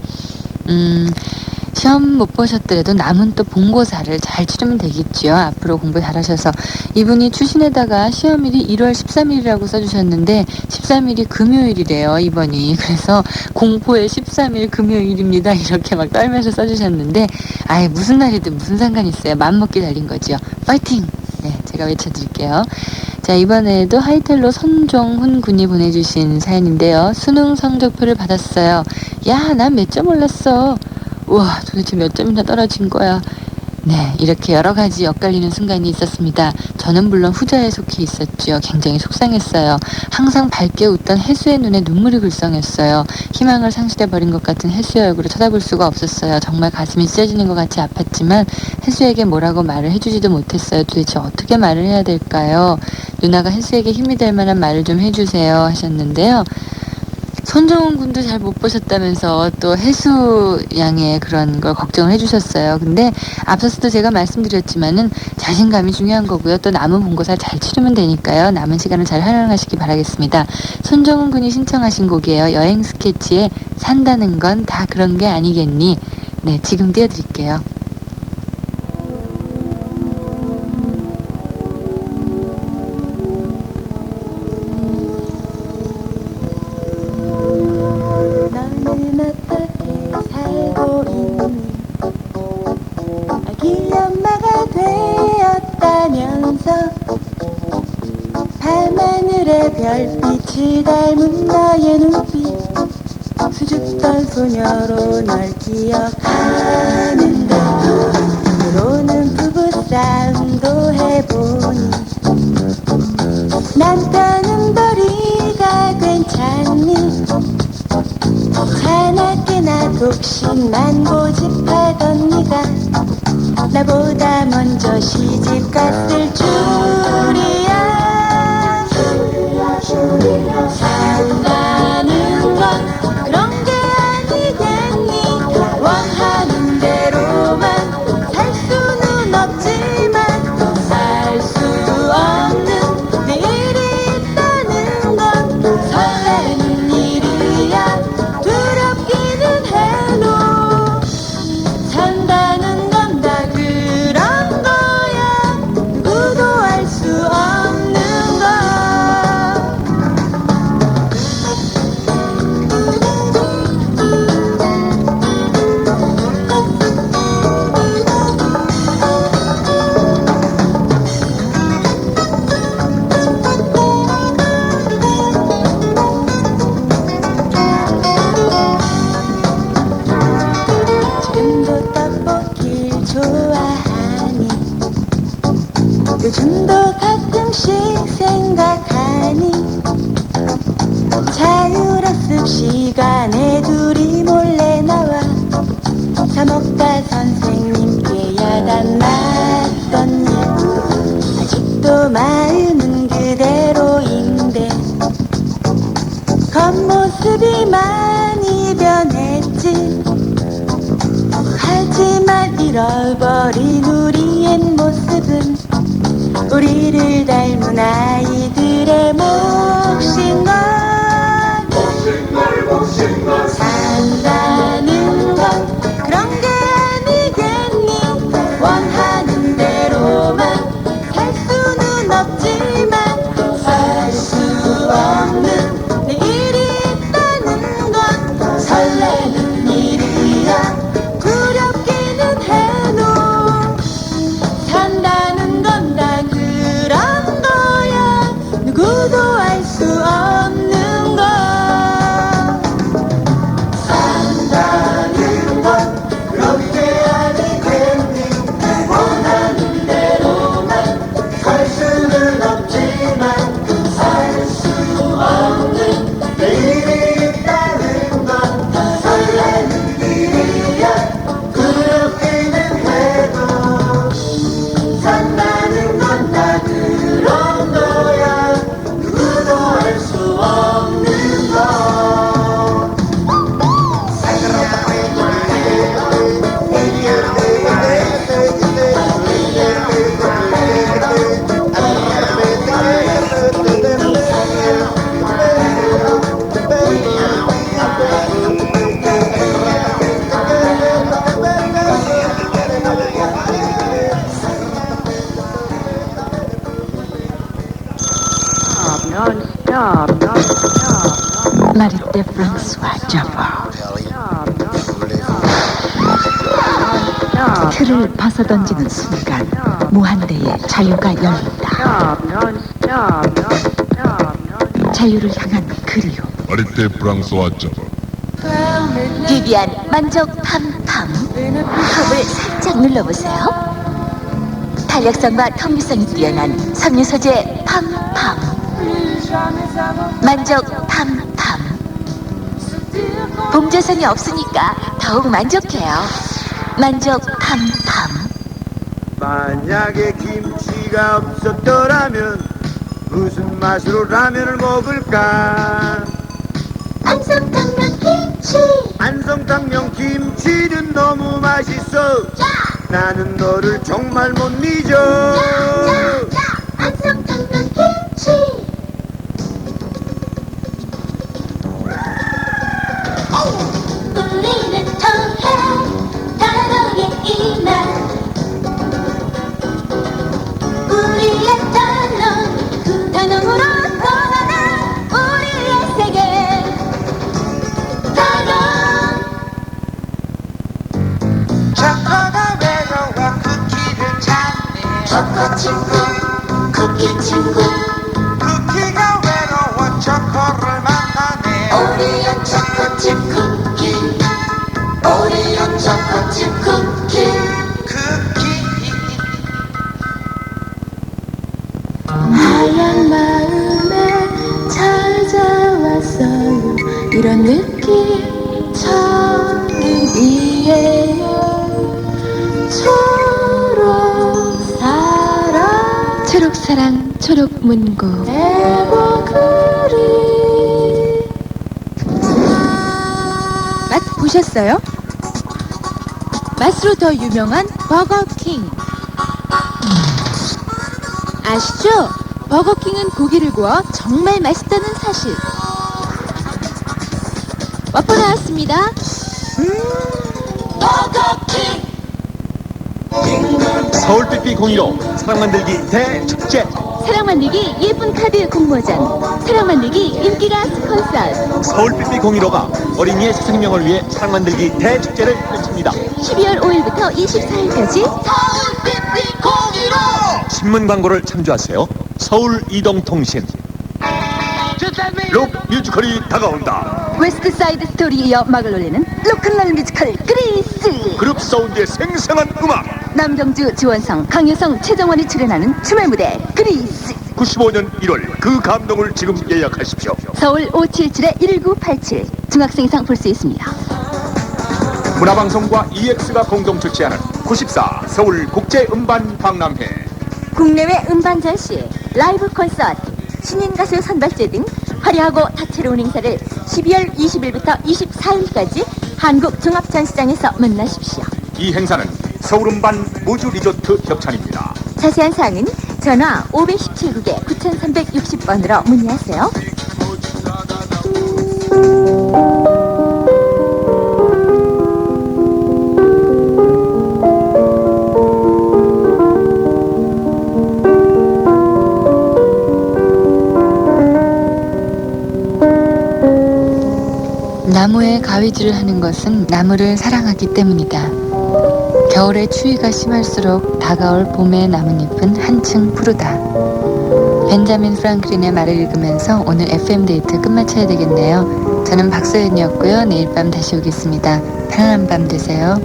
시험 못 보셨더라도 남은 또 본고사를 잘 치르면 되겠죠. 앞으로 공부 잘하셔서. 이분이 추신에다가 시험일이 1월 13일이라고 써주셨는데 13일이 금요일이래요, 이번이. 그래서 공포의 13일 금요일입니다. 이렇게 막 떨면서 써주셨는데, 아예 무슨 날이든 무슨 상관이 있어요. 맘먹기 달린 거죠. 파이팅! 네, 제가 외쳐드릴게요. 자, 이번에도 하이텔로 손종훈 군이 보내주신 사연인데요. 수능 성적표를 받았어요. 야, 난 몇 점 올랐어. 우와, 도대체 몇 점이나 떨어진 거야. 네, 이렇게 여러 가지 엇갈리는 순간이 있었습니다. 저는 물론 후자에 속해 있었죠. 굉장히 속상했어요. 항상 밝게 웃던 혜수의 눈에 눈물이 글썽였어요. 희망을 상실해버린 것 같은 혜수의 얼굴을 쳐다볼 수가 없었어요. 정말 가슴이 찢어지는 것 같이 아팠지만 혜수에게 뭐라고 말을 해주지도 못했어요. 도대체 어떻게 말을 해야 될까요? 누나가 혜수에게 힘이 될 만한 말을 좀 해주세요 하셨는데요. 손정훈 군도 잘 못 보셨다면서 또 혜수 양의 그런 걸 걱정을 해주셨어요. 근데 앞서서도 제가 말씀드렸지만은 자신감이 중요한 거고요. 또 남은 본고사 잘 치르면 되니까요. 남은 시간을 잘 활용하시기 바라겠습니다. 손정훈 군이 신청하신 곡이에요. 여행 스케치에 산다는 건 다 그런 게 아니겠니? 네, 지금 띄워드릴게요. 밤하늘의 별빛이 닮은 나의 눈빛 수줍던 소녀로 널 기억하는데 때로는 부부싸움도 해보니 남편은 벌이가 괜찮니 자나깨나 독신만 고집하던 네가 나보다 먼저 시집 갔을 줄이야 산다는 건 그런 게 아니겠니 원하는 대로만 살 수는 없지만 살 수 없는 내일이 있다는 건 설레는 일이야 두렵기는 해도 산다는 건 다 그런 거야 누구도 알 수 없는 거 지금도 떡볶이를 좋아하니 요즘도 가끔씩 생각하니 자율학습 시간에 둘이 몰래 나와 사 먹다 선생님께 야단 맞던 일 아직도 마음은 그대로인데 겉모습이 많이 변했지 하지만 잃어버린 우리의 모습은 우리를 닮은 아이들의 몫인 것 산다는 건 그런 게 아니겠니 원하는 대로만 살 수는 없지만 살 수 없는 내일이 있다는 건 설레는 일이야 두렵기는 해도 산다는 건 다 그런 거야 누구도 알 수 없는 거 산다는 건 그렇게 아니겠니 원하는 대로만 살 수는 없지만 살 수 없는 내일이 있다는 건 설레는 일이야 그렇기는 해도 산다는 건 다 그런 거야 누구도 알 수 없는 거 마리떼 프랑스와 자바 틀을 벗어던지는 순간 무한대의 자유가 열린다. 자유를 향한 그리움. 마리떼 프랑스와 자바 비비안 만족 팜팜. 컵을 살짝 눌러보세요. 탄력성과 통기성이 뛰어난 섬유 소재 팜팜. 만족 팜팜. 봉제성이 없으니까 더욱 만족해요. 만족 팜팜. 만약에 김치가 없었더라면 무슨 맛으로 라면을 먹을까? 안성탕면 김치 안성탕면 김치는 너무 맛있어 나는 너를 정말 못 잊어 안성탕면 김치 우리는 통해 단어의 이날 우리의 단어 그 단어로 떠나는 우리의 세계 단어 초코가 외로워 쿠키를 찾네 초코 친구 쿠키 친구 쿠키가 외로워 초코를 만나네 오리온 초코칩 쿠키 오리온 초코칩 쿠키 하얀 마음에 찾아왔어요 이런 느낌 처음이에요 초록사랑 초록사랑 초록문고. 에버그린 맛 보셨어요? 맛으로 더 유명한 버거킹. 아시죠? 버거킹은 고기를 구워 정말 맛있다는 사실. 와퍼 나왔습니다. 버거킹 서울 삐삐 015 사랑 만들기 대축제 사랑 만들기 예쁜 카드 공모전 사랑 만들기 인기가스 콘서트 서울 삐삐 015가 어린이의 생명을 위해 사랑 만들기 대축제를 펼칩니다. 12월 5일부터 24일까지 서울 삐삐 015 신문 광고를 참조하세요. 서울 이동통신 록 뮤지컬이 다가온다. 웨스트사이드 스토리에 이어 막을 올리는 로큰롤 뮤지컬 그리스. 그룹 사운드의 생생한 음악 남경주, 지원성, 강효성, 최정원이 출연하는 춤의 무대 그리스. 95년 1월 그 감동을 지금 예약하십시오. 서울 577-1987 중학생 이상 볼 수 있습니다. 문화방송과 EX가 공동 주최하는 94 서울 국제음반 박람회 국내외 음반 전시, 라이브 콘서트, 신인 가수 선발제 등 화려하고 다채로운 행사를 12월 20일부터 24일까지 한국종합전시장에서 만나십시오. 이 행사는 서울음반 무주리조트 협찬입니다. 자세한 사항은 전화 517국에 9360번으로 문의하세요. 나무에 가위질을 하는 것은 나무를 사랑하기 때문이다. 겨울의 추위가 심할수록 다가올 봄의 나뭇잎은 한층 푸르다. 벤자민 프랑클린의 말을 읽으면서 오늘 FM데이트 끝마쳐야 되겠네요. 저는 박소연이었고요. 내일 밤 다시 오겠습니다. 편안한 밤 되세요.